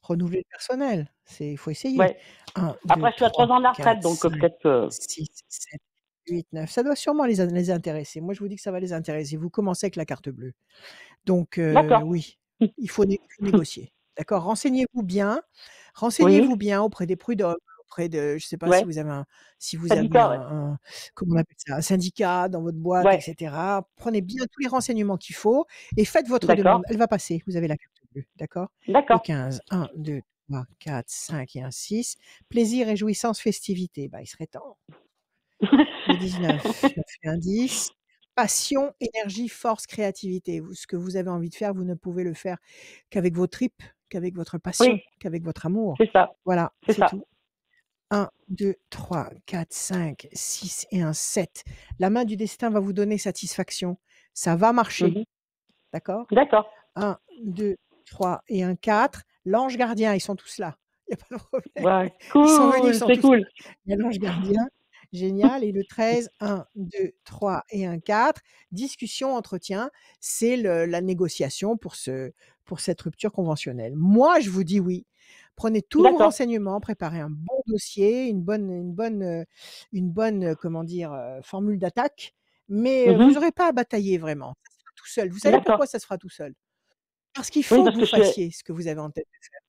renouveler le personnel. Il faut essayer. Ouais. 1, 2, Après, je suis à 3 3, ans de la 4, retraite, donc 5, peut-être que... 6, 7, 8, 9. Ça doit sûrement les intéresser. Moi, je vous dis que ça va les intéresser. Vous commencez avec la carte bleue. Donc D'accord. oui, il faut négocier. D'accord? Oui. Renseignez-vous bien auprès des prud'hommes, auprès de je sais pas Ouais. si vous avez Syndicat, ouais. comment on appelle ça? Un syndicat dans votre boîte et Ouais. cetera. Prenez bien tous les renseignements qu'il faut et faites votre demande. D'accord. Elle va passer, vous avez la carte bleue, d'accord? Le D'accord. 15, 1, 2, 3, 4, 5 et un 6. Plaisir, réjouissance, festivité. Bah, il serait temps. Le 19, 9 et un 10. Passion, énergie, force, créativité. Ce que vous avez envie de faire, vous ne pouvez le faire qu'avec vos tripes, qu'avec votre passion, Oui, qu'avec votre amour. c'est ça. Voilà, C'est c'est ça. tout. 1, 2, 3, 4, 5, 6 et un 7. La main du destin va vous donner satisfaction. Ça va marcher, Mhm. d'accord? D'accord. 1, 2, 3 et un 4. L'ange gardien, ils sont tous là. Il y a pas de problème. Ouais, Ils sont venus, ils cool, sont c'est tous cool. là. Il y a l'ange gardien, génial et le 13, 1, 2, 3 et un 4. Discussion, entretien, c'est la négociation pour cette rupture conventionnelle. Moi, je vous dis oui. Prenez tous vos D'accord. renseignements, préparez un bon dossier, une bonne, comment dire, formule d'attaque, mais vous Mhm. n'aurez pas à batailler vraiment. Ça se fera tout seul. Vous savez D'accord. pourquoi ça se fera tout seul? Parce qu'il Oui, faut que parce vous que je suis. fassiez ce que vous avez en tête de faire.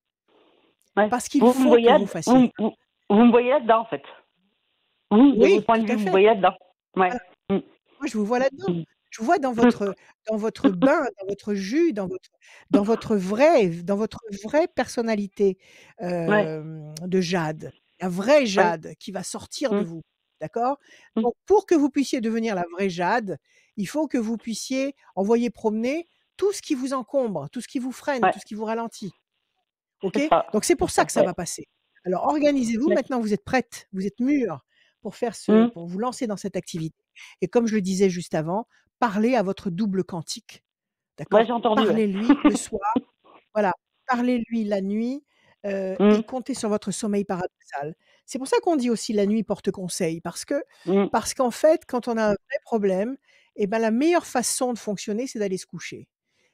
Ouais. Parce qu'il Vous me faut voyez, que vous fassiez. vous me voyez là-dedans, en fait. Vous, de votre Oui, point tout de vue, à vous me fait. voyez là-dedans. Ouais. Voilà. Mm. Moi, je vous vois là-dedans. Mm. Je vous vois dans votre bain, dans votre jus, dans votre vraie personnalité, Ouais. de Jade. La vraie Ouais. Jade qui va sortir de Mm. vous, d'accord? Mm. Donc pour que vous puissiez devenir la vraie Jade, il faut que vous puissiez envoyer promener tout ce qui vous encombre, tout ce qui vous freine, Ouais. tout ce qui vous ralentit. OK? C'est ça. Donc c'est C'est pour ça ça. que ça Ouais. va passer. Alors organisez-vous, Ouais. maintenant vous êtes prête, vous êtes mûre Mm. pour vous lancer dans cette activité et comme je le disais juste avant, parlez à votre double quantique, Ouais, d'accord? j'ai entendu. Ouais. Parlez-lui le soir, voilà, parlez-lui la nuit, et Mm. comptez sur votre sommeil paradoxal. C'est pour ça qu'on dit aussi la nuit porte conseil Mm. parce qu'en fait, quand on a un vrai problème et ben, la meilleure façon de fonctionner, c'est d'aller se coucher.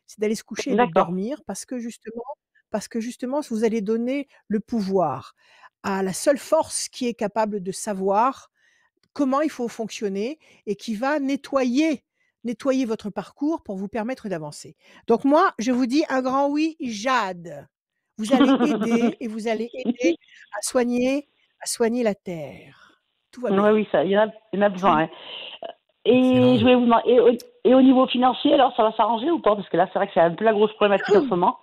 C'est d'aller se coucher et de D'accord. dormir parce que justement, vous allez donner le pouvoir à la seule force qui est capable de savoir comment il faut fonctionner et qui va nettoyer votre parcours pour vous permettre d'avancer. Donc moi, je vous dis un grand oui, Jade. Vous allez aider et vous allez aider à soigner la terre. Tout va Ouais, bien. oui, ça, il y en a Tout besoin. Ouais. Et je Excellent. voulais vous demander, et au niveau financier, alors ça va s'arranger ou pas? Parce que là, c'est vrai que c'est un peu la grosse problématique en ce moment.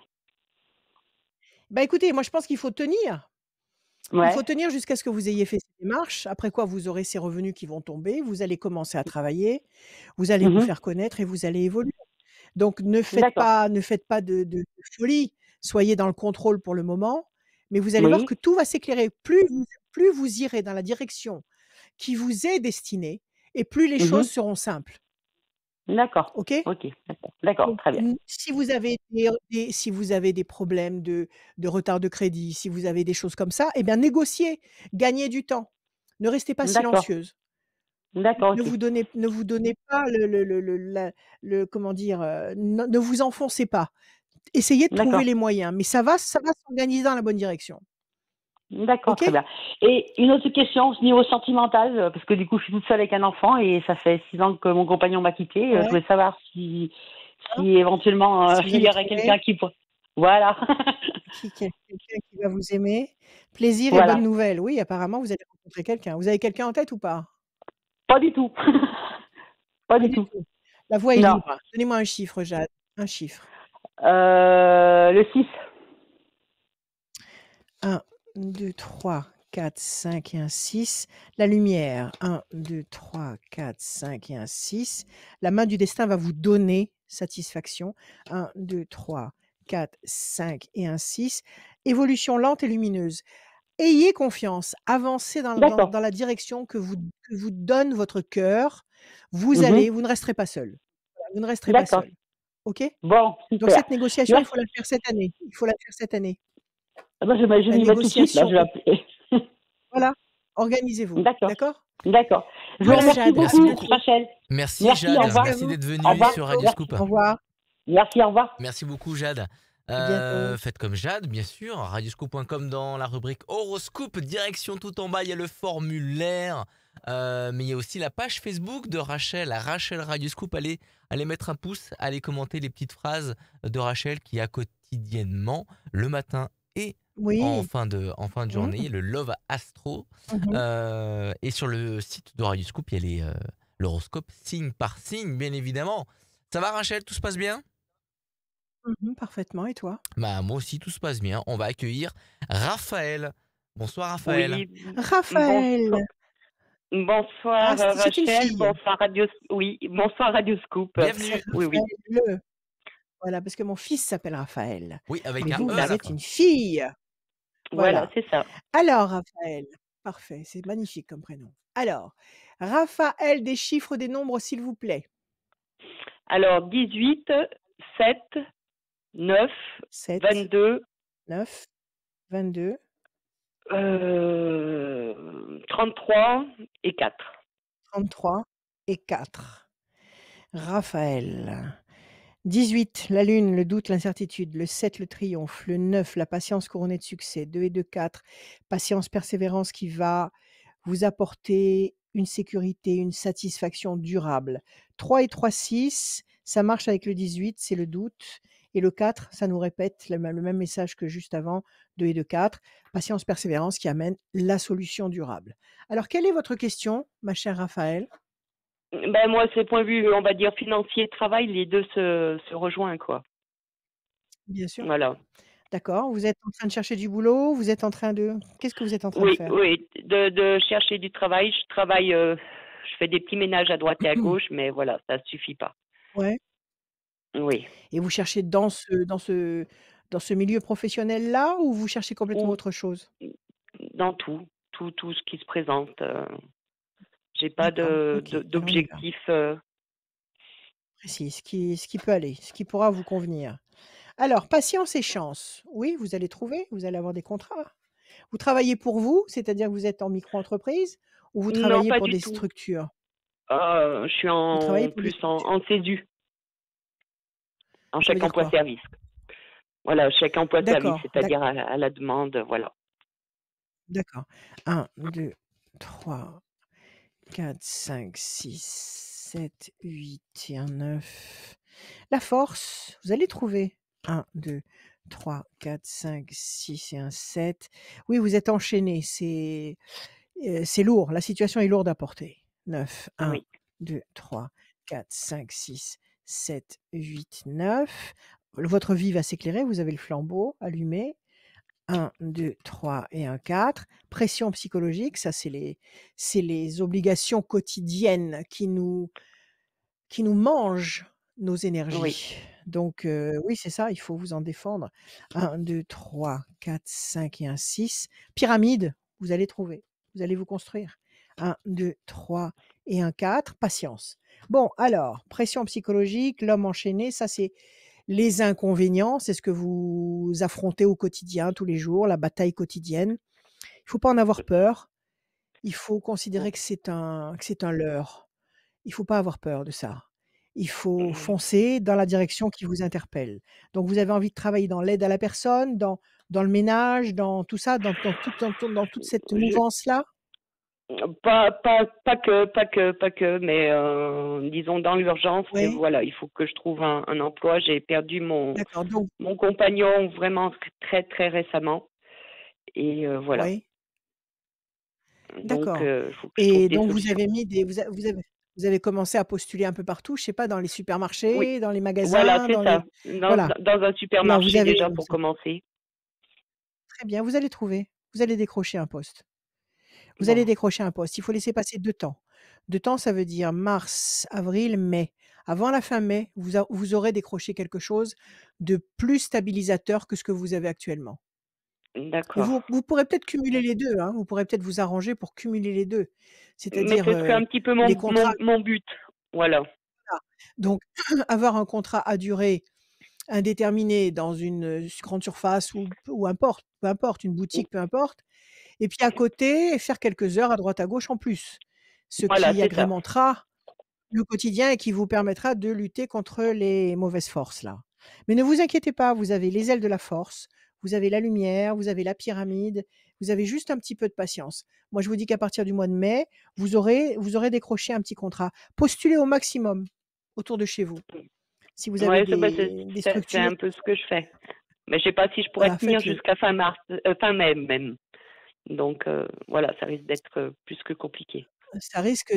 Bah, écoutez, moi je pense qu'il faut tenir. Il Ouais. faut tenir jusqu'à ce que vous ayez fait ces démarches, après quoi vous aurez ces revenus qui vont tomber, vous allez commencer à travailler, vous allez vous Mhm. faire connaître et vous allez évoluer. Donc D'accord. ne faites pas de folie, soyez dans le contrôle pour le moment, mais vous allez voir Oui. que tout va s'éclairer. Plus vous irez dans la direction qui vous est destinée et plus les choses Mhm. seront simples. D'accord. OK? Ok. D'accord. D'accord. Donc Très bien. si vous avez si vous avez des problèmes de retard de crédit, si vous avez des choses comme ça, eh bien négociez, gagnez du temps. Ne restez pas D'accord. silencieuse. D'accord. Ok. Ne vous donnez pas comment dire? Ne vous enfoncez pas. Essayez de trouver D'accord. les moyens, mais ça va s'organiser dans la bonne direction. D'accord. Très OK? bien. Et une autre question au niveau sentimental, parce que du coup, je suis toute seule avec un enfant et ça fait 6 ans que mon compagnon m'a quitté. Je Ouais, voulais savoir si éventuellement si vous il avez y aurait trouvé quelqu'un qui pourrait. Voilà. quelqu'un qui va vous aimer. Plaisir et bonne Voilà. nouvelle. Oui, apparemment vous allez rencontrer quelqu'un. Vous avez quelqu'un en tête ou pas? Pas du tout. Pas Pas du du tout. tout. La voie est Non. libre. Donnez-moi un chiffre, Jade. Un chiffre. Le 6. 1, 2, 3, 4, 5 et un 6. La lumière. 1, 2, 3, 4, 5 et un 6. La main du destin va vous donner satisfaction. 1, 2, 3, 4, 5 et un 6. Évolution lente et lumineuse. Ayez confiance, avancez D'accord. dans la direction que vous donne votre cœur. Mhm. Vous ne resterez pas seul. Voilà, vous ne resterez pas D'accord. seul. OK? Bon, Donc super. cette négociation, il Merci. faut la faire cette année. Il faut la faire cette année. Ah ben, je La m'y vais tout de suite, là, négociation je vais appeler. voilà, organisez-vous, D'accord. d'accord? D'accord. Je vous Voilà remercie Jade, à Merci beaucoup, beaucoup. bientôt. Rachel. Merci Merci, au Jade. Merci revoir. à Merci vous. d'être Au venue revoir. sur Radio Merci. Scoop. Au revoir, Merci, au revoir. Merci beaucoup Jade. à bientôt. Faites comme Jade, bien sûr. Radioscoop.com dans la rubrique horoscope. Direction tout en bas, il y a le formulaire. Mais il y a aussi la page Facebook de Rachel, Rachel Radioscoop. Allez mettre un pouce, allez commenter les petites phrases de Rachel qui a quotidiennement, le matin et Oui. en fin de Mmh. journée, le Love Astro. Mmh. Et sur le site de Radioscoop, il y a l'horoscope signe par signe, bien évidemment. Ça va Rachel, tout se passe bien? Parfaitement et toi? Bah, moi aussi, tout se passe bien. On va accueillir Raphaël. Bonsoir, Raphaël. Oui, Raphaël! bonsoir Ah, c'est une Rachel, fille. bonsoir Radio Scoop. C'est Bienvenue. Oui. Raphaël. Voilà, parce que mon fils s'appelle Raphaël. Oui, avec Mais un vous, E à vous la êtes fin. une fille. Voilà, Voilà. c'est ça. Alors Raphaël, parfait, c'est magnifique comme prénom. Alors, Raphaël, des chiffres, des nombres, s'il vous plaît. Alors 18, 7, 9, 7, 22, 9, 22, 33 et 4. 33 et 4. Raphaël. 18, la lune, le doute, l'incertitude. Le 7, le triomphe. Le 9, la patience couronnée de succès. 2 et 2, 4, patience, persévérance qui va vous apporter une sécurité, une satisfaction durable. 3 et 3, 6, ça marche avec le 18, c'est le doute. Et le 4, ça nous répète le même message que juste avant. 2 et 2, 4, patience, persévérance qui amène la solution durable. Alors, quelle est votre question, ma chère Raphaël? Ben moi, c'est point de vue, on va dire, financier, travail, les deux se rejoignent, quoi. Bien sûr. Voilà. D'accord. Vous êtes en train de chercher du boulot? Vous êtes en train de qu'est-ce que vous êtes en train de Oui, faire? oui, de chercher du travail. Je travaille, je fais des petits ménages à droite et à gauche, mais voilà, ça suffit pas. Ouais. Oui. Et vous cherchez dans ce milieu professionnel-là ou vous cherchez complètement Ou autre chose? dans tout ce qui se présente. J'ai pas D'accord, OK. Alors on y va. d'objectif. Précis, ce qui peut aller, ce qui pourra vous convenir. Alors patience et chance. Oui, vous allez trouver, vous allez avoir des contrats. Vous travaillez pour vous, c'est-à-dire que vous êtes en micro-entreprise ou vous Non, travaillez pas pour du des tout. structures? Je suis Vous travaillez en pour des plus structures. en CESU, en Ça veut chèque dire quoi? emploi-service. Voilà, chèque emploi-service, D'accord, c'est-à-dire à la demande, voilà. d'accord. 1, 2, 3, 4, 5, 6, 7, 8 et un 9. La force, vous allez trouver. 1, 2, 3, 4, 5, 6 et un 7. Oui, vous êtes enchaînés, c'est lourd, la situation est lourde à porter. 9, 1, Oui. 2, 3, 4, 5, 6, 7, 8, 9. Votre vie va s'éclairer, vous avez le flambeau allumé. 1, 2, 3 et un 4. Pression psychologique, ça c'est les obligations quotidiennes qui nous mangent nos Oui. énergies. Donc oui, c'est ça, il faut vous en défendre. 1, 2, 3, 4, 5 et un 6. Pyramide, vous allez trouver, vous allez vous construire. 1, 2, 3 et un 4. Patience. Bon, alors, pression psychologique, l'homme enchaîné, ça c'est les inconvénients, c'est ce que vous affrontez au quotidien, tous les jours, la bataille quotidienne. Il faut pas en avoir peur. Il faut considérer que c'est un leurre. Il faut pas avoir peur de ça. Il faut Mmh. foncer dans la direction qui vous interpelle. Donc vous avez envie de travailler dans l'aide à la personne, dans le ménage, dans tout ça, dans toute cette Je mouvance-là? pas que, mais disons dans l'urgence, et Oui, voilà, il faut que je trouve un emploi. J'ai perdu d'accord, donc mon compagnon vraiment très, très récemment et voilà. oui, Donc d'accord il faut que je trouve et des donc vous solutions. avez mis des vous avez commencé à postuler un peu partout, je sais pas, dans les Oui, supermarchés, dans les voilà, magasins, c'est dans les ça. Dans voilà, dans un voilà, vous supermarché avez déjà pour commencer. très bien, vous allez trouver, vous allez décrocher un poste. Vous allez Bon, décrocher un poste. Il faut laisser passer 2 temps. 2 temps, ça veut dire mars, avril, mai. Avant la fin mai, vous aurez décroché quelque chose de plus stabilisateur que ce que vous avez actuellement et d'accord. vous pourrez peut-être cumuler les 2, hein. Vous pourrez peut-être vous arranger pour cumuler les 2. Mais C'est-à-dire, ce serait un petit peu les contrats mon but. Voilà. voilà. Donc avoir un contrat à durée indéterminée dans une, grande surface ou importe, peu importe, une boutique, peu importe. Et puis à côté, faire quelques heures à droite à gauche en plus. Ce Voilà, qui c'est ça. agrémentera le quotidien et qui vous permettra de lutter contre les mauvaises forces là. Mais ne vous inquiétez pas, vous avez les ailes de la force, vous avez la lumière, vous avez la pyramide, vous avez juste un petit peu de patience. Moi, je vous dis qu'à partir du mois de mai, vous aurez décroché un petit contrat. Postulez au maximum autour de chez vous. Si vous avez Ouais, des c'est structures, un peu ce que je fais. Mais je sais pas si je pourrais voilà, tenir faites-le. jusqu'à fin mai même. Donc voilà, ça risque d'être plus que compliqué. Ça risque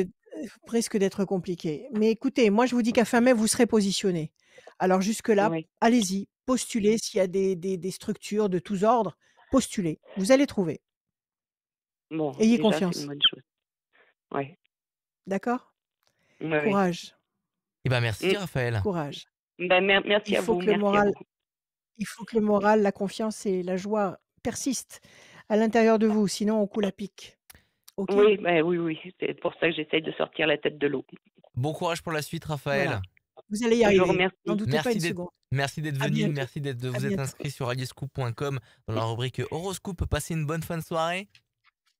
d'être compliqué. Mais écoutez, moi je vous dis qu'à fin mai, vous serez positionné. Alors jusque-là, Oui. allez-y, postulez s'il y a des structures de tous ordres, postulez. Vous allez trouver. Bon, Ayez déjà, c'est une confiance. bonne chose. Ouais. D'accord? Oui, oui. Courage, Eh ben merci Mm. Raphaël. courage. Ben, Il merci à faut vous, que le merci à moral vous. il faut que le moral, la confiance et la joie persistent à l'intérieur de vous, sinon on coule à pic. OK? Oui, ben oui, oui. C'est pour ça que j'essaye de sortir la tête de l'eau. Bon courage pour la suite Voilà. Raphaël. Vous allez y Je vous arriver. N'en remercie. doutez pas Merci une d'être seconde. Merci d'être À venu, bientôt. merci de À vous être bientôt. inscrit sur radioscoop.com dans la rubrique horoscope. Passez une bonne fin de soirée.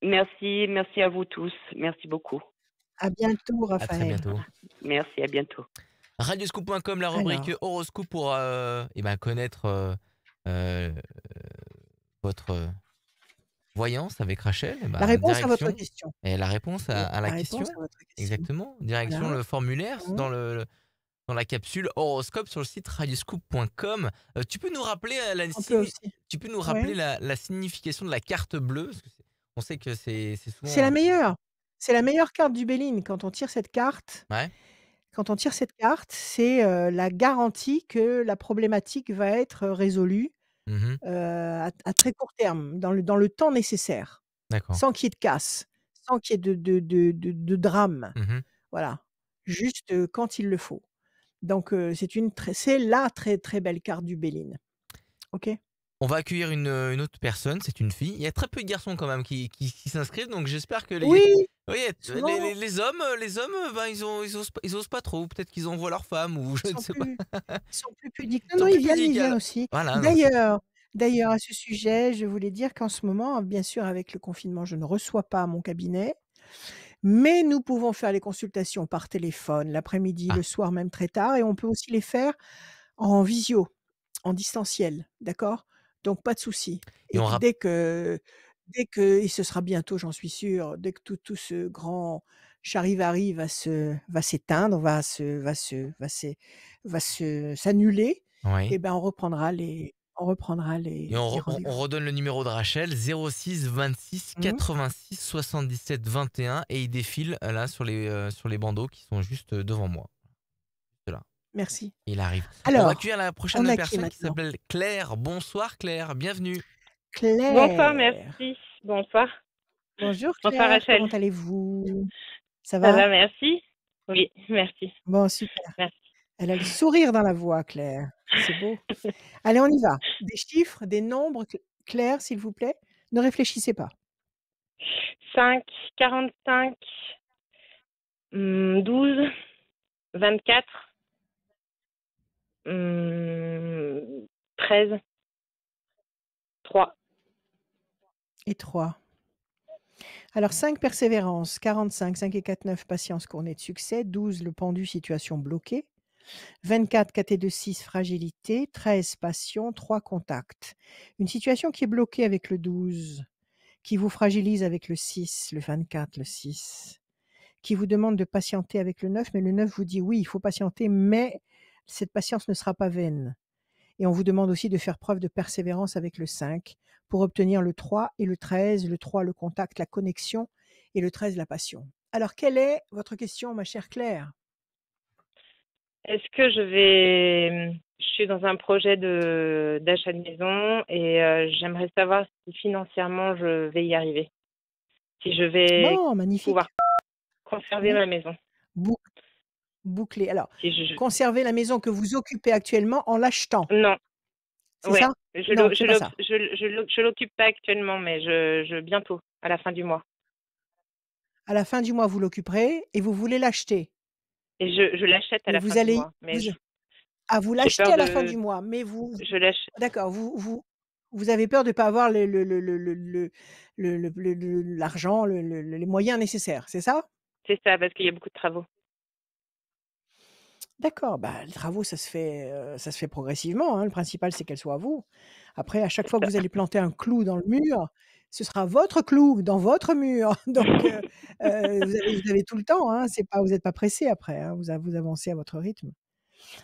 Merci à vous tous. Merci beaucoup. À bientôt, À très Raphaël. bientôt. Merci, à bientôt. Radioscoop.com, la rubrique Alors, horoscope pour connaître euh, votre voyance avec Rachel. la réponse à votre Direction. question. Et la réponse à la La réponse question. à votre question. Exactement. Direction Voilà. le formulaire Mmh. dans la capsule horoscope sur le site radioscoop.com. Tu peux nous rappeler On peut aussi. tu peux nous rappeler Ouais. la signification de la carte bleue parce que on sait que c'est C'est souvent la meilleure. C'est la meilleure carte du Béline. ouais. Quand on tire cette carte, c'est, la garantie que la problématique va être résolue, Mmh. à très court terme, dans le temps nécessaire, D'accord. sans qu'il y ait de casse, sans qu'il y ait de drame. Mmh. Voilà. Juste, quand il le faut. Donc, c'est la très, très belle carte du Béline. OK? On va accueillir une autre personne, c'est une fille. Il y a très peu de garçons quand même qui s'inscrivent, donc j'espère que Oui, oui, souvent, les hommes, ben, ils osent pas trop. Peut-être qu'ils envoient leur femme ou je ils ne sont sais pas. plus ils sont plus pudiques. Ils Non, sont non, plus ils pudiques. viennent aussi. Voilà, non, D'ailleurs, à ce sujet, je voulais dire qu'en ce moment, bien sûr, avec le confinement, je ne reçois pas à mon cabinet, mais nous pouvons faire les consultations par téléphone, l'après-midi, le ah, soir, même très tard, et on peut aussi les faire en visio, en distanciel, d'accord? Donc pas de souci. et Et on que rap dès que et ce sera bientôt, j'en suis sûre, dès que tout ce grand charivari va s'éteindre, va s'annuler, oui. et ben, on reprendra Et les on rendez-vous. redonne le numéro de Rachel, 06 26 Mmh. 86 77 21 et il défile là sur les bandeaux qui sont juste devant moi. Là, Merci. il arrive. On va Alors, accueillir la prochaine on a qui personne qui maintenant? s'appelle Claire. Bonsoir Claire, bienvenue. Bonsoir, Claire. merci. Bonsoir. Bonjour Bonsoir, Claire, comment Rachel. allez-vous? Ça Ça va, va? merci. Oui, merci. Bon, super. Merci. Elle a le sourire dans la voix, Claire. C'est beau. Allez, on y va. Des chiffres, des nombres, Claire, s'il vous plaît. Ne réfléchissez pas. 5, 45, 12, 24, 13, 3. Et 3. Alors 5, persévérance. 45, 5 et 4, 9, patience, couronnée de succès. 12, le pendu, situation bloquée. 24, 4 et 2, 6, fragilité. 13, passion. 3, contact. Une situation qui est bloquée avec le 12, qui vous fragilise avec le 6, le 24, le 6, qui vous demande de patienter avec le 9, mais le 9 vous dit oui, il faut patienter, mais cette patience ne sera pas vaine. Et on vous demande aussi de faire preuve de persévérance avec le 5 pour obtenir le 3 et le 13. Le 3, le contact, la connexion, et le 13, la passion. Alors, quelle est votre question, ma chère Claire? Est-ce que je suis dans un projet d'achat de maison et j'aimerais savoir si financièrement je vais y arriver. Si je vais Bon, pouvoir magnifique. conserver Oui, ma maison. bou- bouclé. Alors, Si conservez la maison que vous occupez actuellement en l'achetant, Non, c'est ouais. ça? Non, c'est pas ça. Je l'occupe pas actuellement, mais bientôt, à la fin du mois. À la fin du mois, vous l'occuperez et vous voulez l'acheter. Et je l'achète à Mais la vous fin du allez, mois. Mais vous, vous j'ai l'achetez peur à la fin du de. mois, mais vous, Je l'achète. d'accord, vous avez peur de ne pas avoir l'argent, les moyens nécessaires, c'est ça? C'est ça, parce qu'il y a beaucoup de travaux. D'accord, bah, les travaux, ça se fait progressivement, hein. Le principal, c'est qu'elles soient à vous. Après, à chaque C'est fois que vous ça. allez planter un clou dans le mur, ce sera votre clou dans votre mur. Donc, vous avez tout le temps, hein. C'est pas, vous n'êtes pas pressé après, hein. Vous avancez à votre rythme.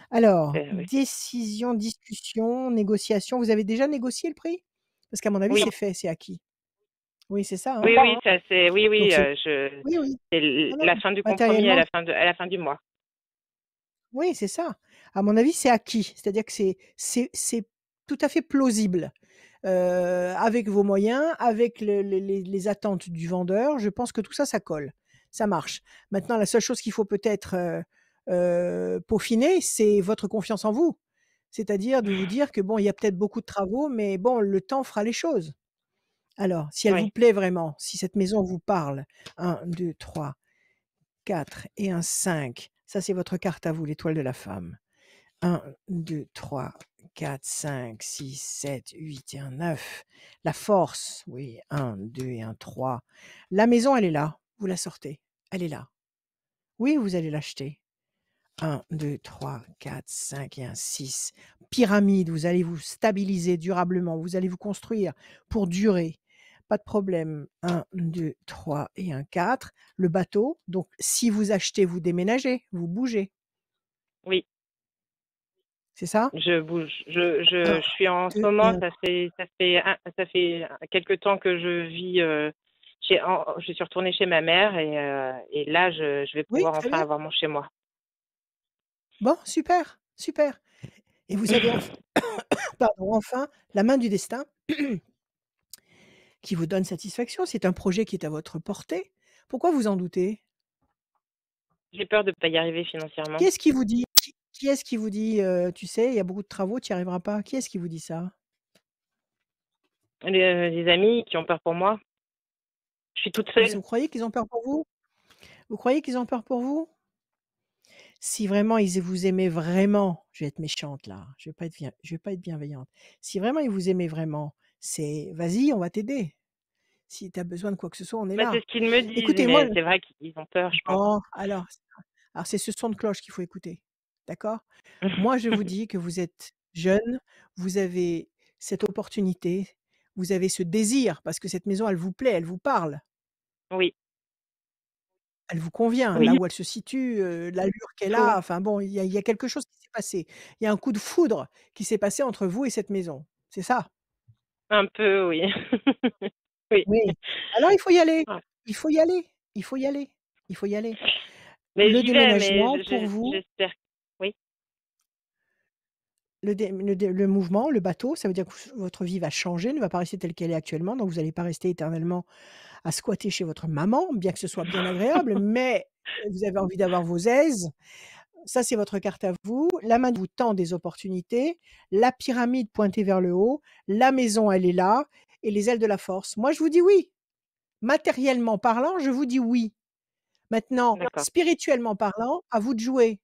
Alors, Oui. décision, discussion, négociation. Vous avez déjà négocié le prix? Parce qu'à mon avis, Oui, c'est fait, c'est acquis. Oui, c'est ça, hein? oui, oui, ça c'est. Oui, Donc oui, c'est oui, oui. c'est Non, la non, fin du compromis matériellement, à la fin du mois. oui, c'est ça. À mon avis, c'est acquis. C'est-à-dire que c'est tout à fait plausible. Avec vos moyens, avec les attentes du vendeur, je pense que tout ça, ça colle. Ça marche. Maintenant, la seule chose qu'il faut peut-être, peaufiner, c'est votre confiance en vous. C'est-à-dire de vous dire que bon, il y a peut-être beaucoup de travaux, mais bon, le temps fera les choses. Alors, si elle vous Oui. plaît vraiment, si cette maison vous parle, 1, 2, 3, 4 et un 5, ça c'est votre carte à vous, l'étoile de la femme. 1, 2, 3, 4, 5, 6, 7, 8 et un 9. La force, oui, 1, 2 et un 3. La maison, elle est là. Vous la sortez. Elle est là. Oui, vous allez l'acheter. 1, 2, 3, 4, 5 et un 6. Pyramide, vous allez vous stabiliser durablement. Vous allez vous construire pour durer. Pas de problème. 1, 2, 3 et un 4. Le bateau, donc si vous achetez, vous déménagez, vous bougez. Oui, C'est ça? je bouge. 1, Je suis en ce 2 et moment, un ça fait quelque temps que je vis. Je suis retournée chez ma mère et là, je vais Oui, pouvoir très enfin bien. avoir mon chez moi. Bon, super, super. Et vous avez pardon, enfin la main du destin qui vous donne satisfaction. C'est un projet qui est à votre portée. Pourquoi vous en doutez? J'ai peur de ne pas y arriver financièrement. Qui est-ce qui vous dit qui est-ce qui vous dit, «Tu sais, il y a beaucoup de travaux, tu y arriveras pas»? Qui est-ce qui vous dit ça? Les amis qui ont peur pour moi. Je suis toute seule. Vous croyez qu'ils ont peur pour vous? Vous croyez qu'ils ont peur pour vous? Si vraiment ils vous aimaient vraiment, je vais être méchante là, je vais pas être bienveillante. Si vraiment ils vous aimaient vraiment, c'est: «Vas-y, on va t'aider. Si tu as besoin de quoi que ce soit, on est Bah, c'est là». ce qu'ils me disent, Écoutez, moi mais c'est vrai qu'ils ont peur, je pense. bon, alors c'est ce son de cloche qu'il faut écouter, d'accord? Moi, je vous dis que vous êtes jeune, vous avez cette opportunité, vous avez ce désir parce que cette maison, elle vous plaît, elle vous parle, Oui, elle vous convient, oui, là où elle se situe, l'allure qu'elle tout. a, enfin bon, il y a quelque chose qui s'est passé. Il y a un coup de foudre qui s'est passé entre vous et cette maison, c'est ça? Un peu, oui. Oui. Oui. Alors il faut y aller, Ouais. il faut y aller, il faut y aller, il faut y aller. Mais Le j'y vais, mais déménagement pour vous j'espère. Oui, le mouvement, le bateau, ça veut dire que votre vie va changer, ne va pas rester telle qu'elle est actuellement, donc vous allez pas rester éternellement à squatter chez votre maman, bien que ce soit bien agréable, mais vous avez envie d'avoir vos aises. Ça, c'est votre carte à vous. La main vous tend des opportunités, la pyramide pointée vers le haut, la maison, elle est là et les ailes de la force. Moi, je vous dis oui. Matériellement parlant, je vous dis oui. Maintenant, d'accord. spirituellement parlant, à vous de jouer.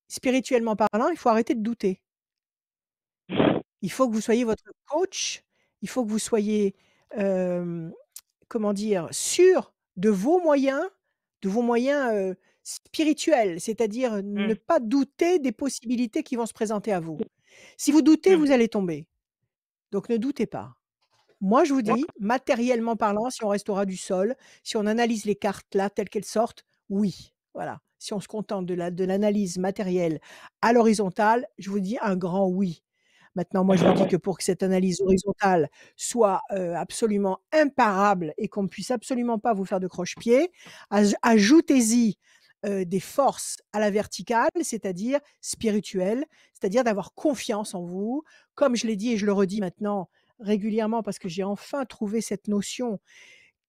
Spirituellement parlant, il faut arrêter de douter. Il faut que vous soyez votre coach, il faut que vous soyez, hem, comment dire? Sûr de vos moyens, spirituels, c'est-à-dire ne Mmh, pas douter des possibilités qui vont se présenter à vous. Si vous doutez, mmh. vous allez tomber, donc ne doutez pas. Moi, je vous dis, D'accord. matériellement parlant, si on restera du sol, si on analyse les cartes là, telles qu'elles sortent, oui, voilà. Si on se contente de l'analyse matérielle à l'horizontale, je vous dis un grand oui. Maintenant, moi, je vous dis que pour que cette analyse horizontale soit, absolument imparable et qu'on ne puisse absolument pas vous faire de croche-pied, ajoutez-y, des forces à la verticale, c'est-à-dire spirituelles, c'est-à-dire d'avoir confiance en vous. Comme je l'ai dit et je le redis maintenant régulièrement parce que j'ai enfin trouvé cette notion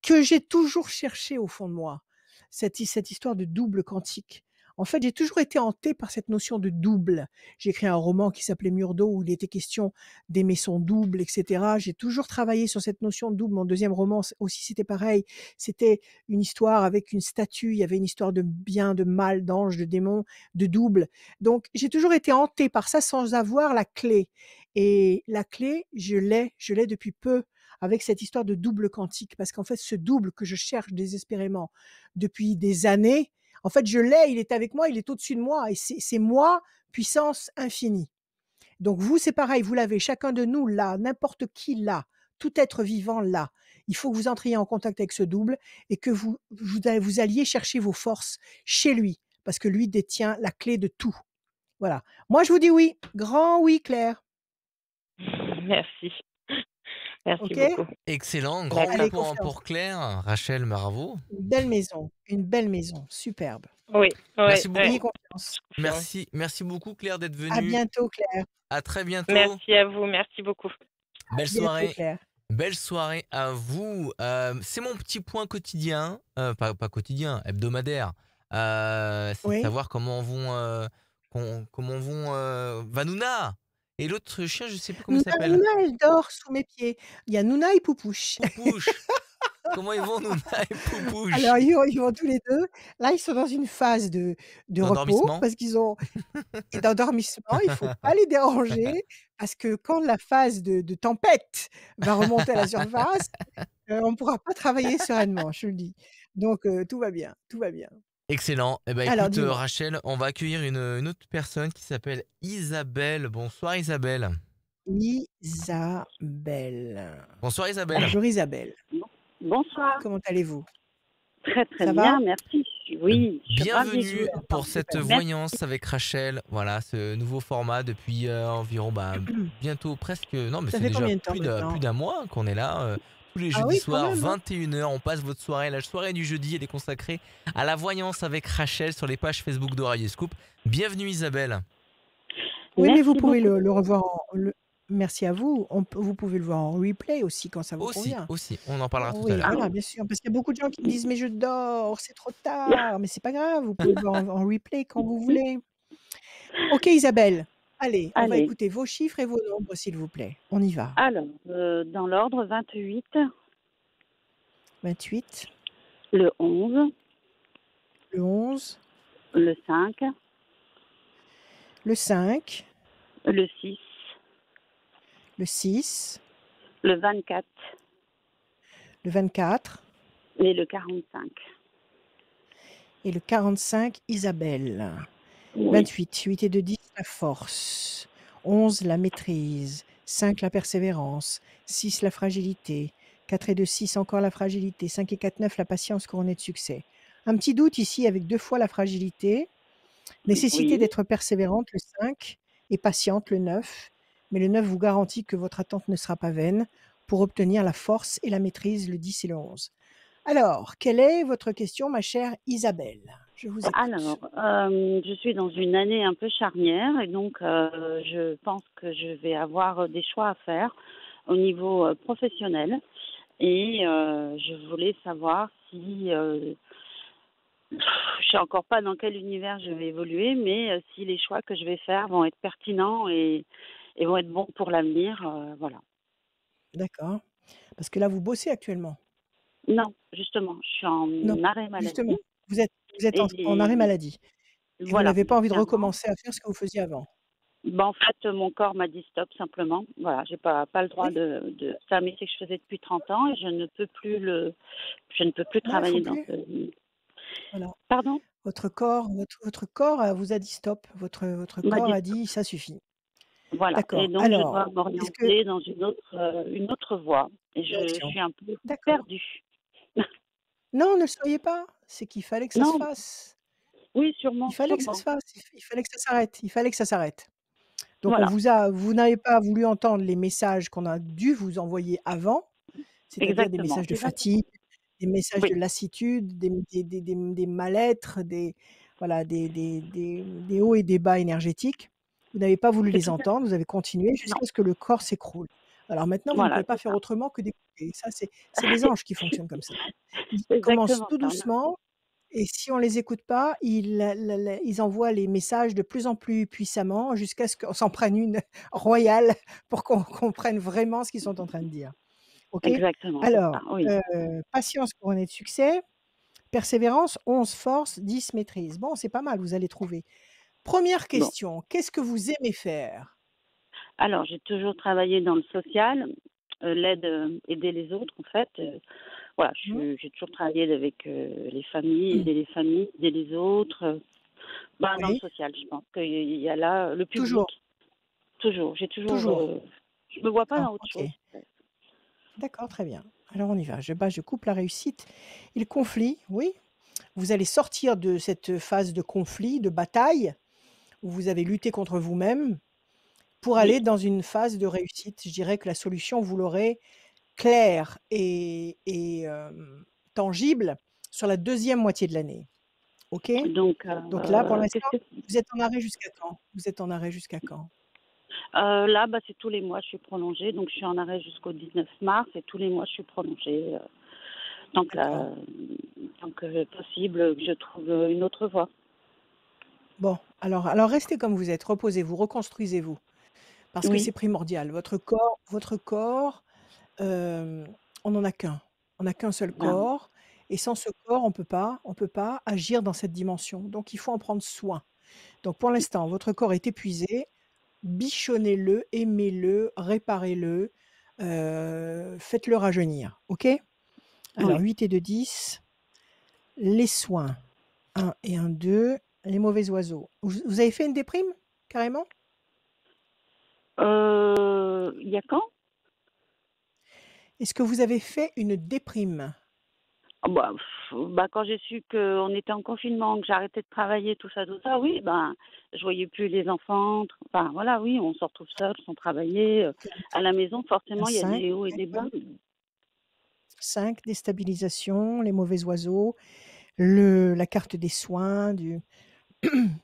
que j'ai toujours cherchée au fond de moi, cette histoire de double quantique. En fait, j'ai toujours été hantée par cette notion de double. J'ai écrit un roman qui s'appelait Mur d'eau où il était question d'aimer son double, et cetera. J'ai toujours travaillé sur cette notion de double. Mon deuxième roman aussi, c'était pareil. C'était une histoire avec une statue. Il y avait une histoire de bien, de mal, d'ange, de démon, de double. Donc, j'ai toujours été hantée par ça sans avoir la clé. Et la clé, je l'ai depuis peu avec cette histoire de double quantique. Parce qu'en fait, ce double que je cherche désespérément depuis des années, en fait, je l'ai, il est avec moi, il est au-dessus de moi et c'est moi, puissance infinie. Donc vous, c'est pareil, vous l'avez, chacun de nous l'a, n'importe qui l'a, tout être vivant l'a. Il faut que vous entriez en contact avec ce double et que vous alliez chercher vos forces chez lui, parce que lui détient la clé de tout. Voilà. Moi, je vous dis oui, grand oui, Claire. Merci. Merci OK? beaucoup. Excellent, grand oui D'accord. Allez, pour confiance. Claire. Rachel, bravo. Une belle maison, superbe. Oui, oui, Merci oui, Ayez beaucoup. confiance. je confirme. Merci beaucoup Claire d'être À venue. bientôt, Claire. À très bientôt. Merci à vous, merci beaucoup. À Belle bientôt, soirée. Claire. Belle soirée à vous. C'est mon petit point quotidien, pas quotidien, hebdomadaire. C'est de Oui? savoir comment vont Vanuna et l'autre chien, je sais plus comment il s'appelle. Nouna, elle dort sous mes pieds. Il y a Nouna et Poupouche. Poupouche. Comment ils vont, Nouna et Poupouche? Alors ils vont tous les 2. Là, ils sont dans une phase de repos D'endormissement? parce qu'ils ont et d'endormissement. Il faut pas les déranger parce que quand la phase de tempête va remonter à la surface, on ne pourra pas travailler sereinement, je te le dis. Donc tout va bien, tout va bien. Excellent. Eh ben, Alors écoute, dis-moi. Rachel, on va accueillir une autre personne qui s'appelle Isabelle. Bonsoir, Isabelle. Isabelle. Bonsoir, Isabelle. Bonjour Isabelle. Bonsoir. Comment allez-vous? Très très Ça bien, va? merci. Oui, je suis ravie de Bienvenue vous entendre. pour cette Merci. voyance avec Rachel. Voilà, ce nouveau format depuis environ bientôt presque. Non, mais Ça c'est fait déjà combien de temps plus maintenant? d'un mois qu'on est là. Tous les Ah jeudis oui, quand soirs, même, hein? 21h, on passe votre soirée. La soirée du jeudi, elle est consacrée à la voyance avec Rachel sur les pages Facebook de Radio Scoop. Bienvenue, Isabelle. Oui, mais vous Merci pouvez beaucoup. le revoir merci à vous. Vous pouvez le voir en replay aussi quand ça vous convient. Aussi, on en parlera tout à Oui, l'heure. voilà, bien sûr. Parce qu'il y a beaucoup de gens qui me disent: «Mais je dors, c'est trop tard». Mais c'est pas grave, vous pouvez le voir en replay quand vous voulez. OK Isabelle, allez, on va Allez, écouter vos chiffres et vos nombres s'il vous plaît. On y va. alors, dans l'ordre, 28, 28, le 11, le 11, le 5, le 5, le 6, le 6, le 24 le 24 et le 45. et le 45 Isabelle. Oui, 28, 8 et 2, 10, la force. 11, la maîtrise. 5, la persévérance. 6, la fragilité. 4 et 2, 6, encore la fragilité. 5 et 4, 9, la patience couronnée de succès. Un petit doute ici avec 2 fois la fragilité. Nécessité oui, d'être persévérante, le 5, et patiente, le 9. Mais le 9 vous garantit que votre attente ne sera pas vaine pour obtenir la force et la maîtrise, le 10 et le 11. Alors, quelle est votre question, ma chère Isabelle? Je vous écoute. alors, je suis dans une année un peu charnière et donc je pense que je vais avoir des choix à faire au niveau professionnel et je voulais savoir si je sais encore pas dans quel univers je vais évoluer, mais si les choix que je vais faire vont être pertinents et vont être bons pour l'avenir, voilà. D'accord. Parce que là, vous bossez actuellement? Non, justement, je suis en Non, arrêt justement. maladie Vous êtes en arrêt et maladie et vous voilà, n'avez pas envie de clairement. recommencer à faire ce que vous faisiez avant? Ben, en fait, mon corps m'a dit stop simplement. Voilà, j'ai pas le droit Oui? de c'est un métier que je faisais depuis 30 ans et je ne peux plus Non, il faut travailler dans plus. ce. Voilà. Pardon? Votre corps, vous a dit stop. Votre M'a corps dit a stop. dit: «Ça suffit». Voilà. Et D'accord. donc je Alors, dois est-ce que m'orienter dans une autre voie. Et je direction? suis un peu D'accord. perdue. Non, ne le soyez pas. C'est qu'il fallait que ça se Non, fasse. oui, Il sûrement, fallait que ça se sûrement. fasse. Il fallait que ça s'arrête. Il fallait que ça s'arrête. Donc Voilà, vous n'avez pas voulu entendre les messages qu'on a dû vous envoyer avant, c'est-à-dire des exactement. messages de C'est ça. fatigue, des messages Oui, de lassitude, des mal-être, des hauts et des bas énergétiques. Vous n'avez pas voulu c'est les tout à entendre, vous avez continué non. jusqu'à ce que le corps s'écroule. Alors maintenant, vous ne Voilà, pouvez pas c'est faire ça. autrement que d'écouter. Ça, c'est les anges qui fonctionnent comme ça. Ils C'est commencent exactement tout ça. Merci. doucement et si on les écoute pas, ils envoient les messages de plus en plus puissamment jusqu'à ce qu'on s'en prenne une royale pour qu'on comprenne vraiment ce qu'ils sont en train de dire. OK? Exactement, c'est ça. Alors, Oui. patience couronnée de succès, persévérance, 11 force, 10 maîtrise. Bon, c'est pas mal, vous allez trouver. Première Bon. question, qu'est-ce que vous aimez faire? Alors, j'ai toujours travaillé dans le social, l'aide, aider les autres, en fait. Voilà, Mmh. j'ai toujours travaillé avec les familles, aider les autres. Ben, dans le Oui, social, je pense qu'il y a là le public. toujours, Toujours. J'ai toujours. toujours. Je me vois pas D'accord, dans autre OK. chose. D'accord, très bien. Alors on y va. Je coupe la réussite et le conflit, oui. Vous allez sortir de cette phase de conflit, de bataille, où vous avez lutté contre vous-même, pour aller Oui. dans une phase de réussite. Je dirais que la solution, vous l'aurez claire et tangible sur la deuxième moitié de l'année. OK? Donc, Donc là, pour qu'est-ce l'instant, que. vous êtes en arrêt jusqu'à quand? Vous êtes en arrêt jusqu'à quand? Là, bah, c'est tous les mois, je suis prolongée. Donc, je suis en arrêt jusqu'au 19 mars et tous les mois, je suis prolongée. Tant que, D'accord. tant que possible, que je trouve une autre voie. Bon, alors restez comme vous êtes, reposez-vous, reconstruisez-vous, parce que Oui, c'est primordial. Votre corps, on n'en a qu'un. On n'a qu'un seul Ben, corps et sans ce corps, on peut pas agir dans cette dimension. Donc il faut en prendre soin. Donc pour l'instant, votre corps est épuisé, bichonnez-le, aimez-le, réparez-le, faites-le rajeunir, OK? Alors oui. 8 et 2, 10, les soins, 1 et 1, 2, les mauvais oiseaux. Vous avez fait une déprime, carrément? Il y a quand? Est-ce que vous avez fait une déprime? Ah bah, quand j'ai su qu'on était en confinement, que j'arrêtais de travailler, tout ça, oui, ben, je voyais plus les enfants. Enfin, voilà, oui, on se retrouve seul sans travailler. À la maison, Un forcément, il y a 5, des hauts et des bas. 5, déstabilisation, les mauvais oiseaux, la carte des soins,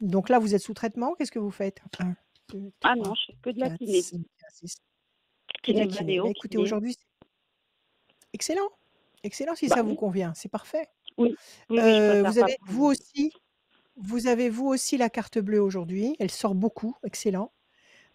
donc là, vous êtes sous traitement, qu'est-ce que vous faites? 1, 2, Ah non, 3, je fais que de la 4, kiné. 5, 6, que de la Kiné kiné. Bah, balnéo, écoutez, kiné. aujourd'hui, c'est excellent, excellent si Bah ça vous oui, convient, c'est parfait. oui, oui, je préfère Vous pas avez prendre. vous aussi la carte bleue aujourd'hui, elle sort beaucoup, excellent.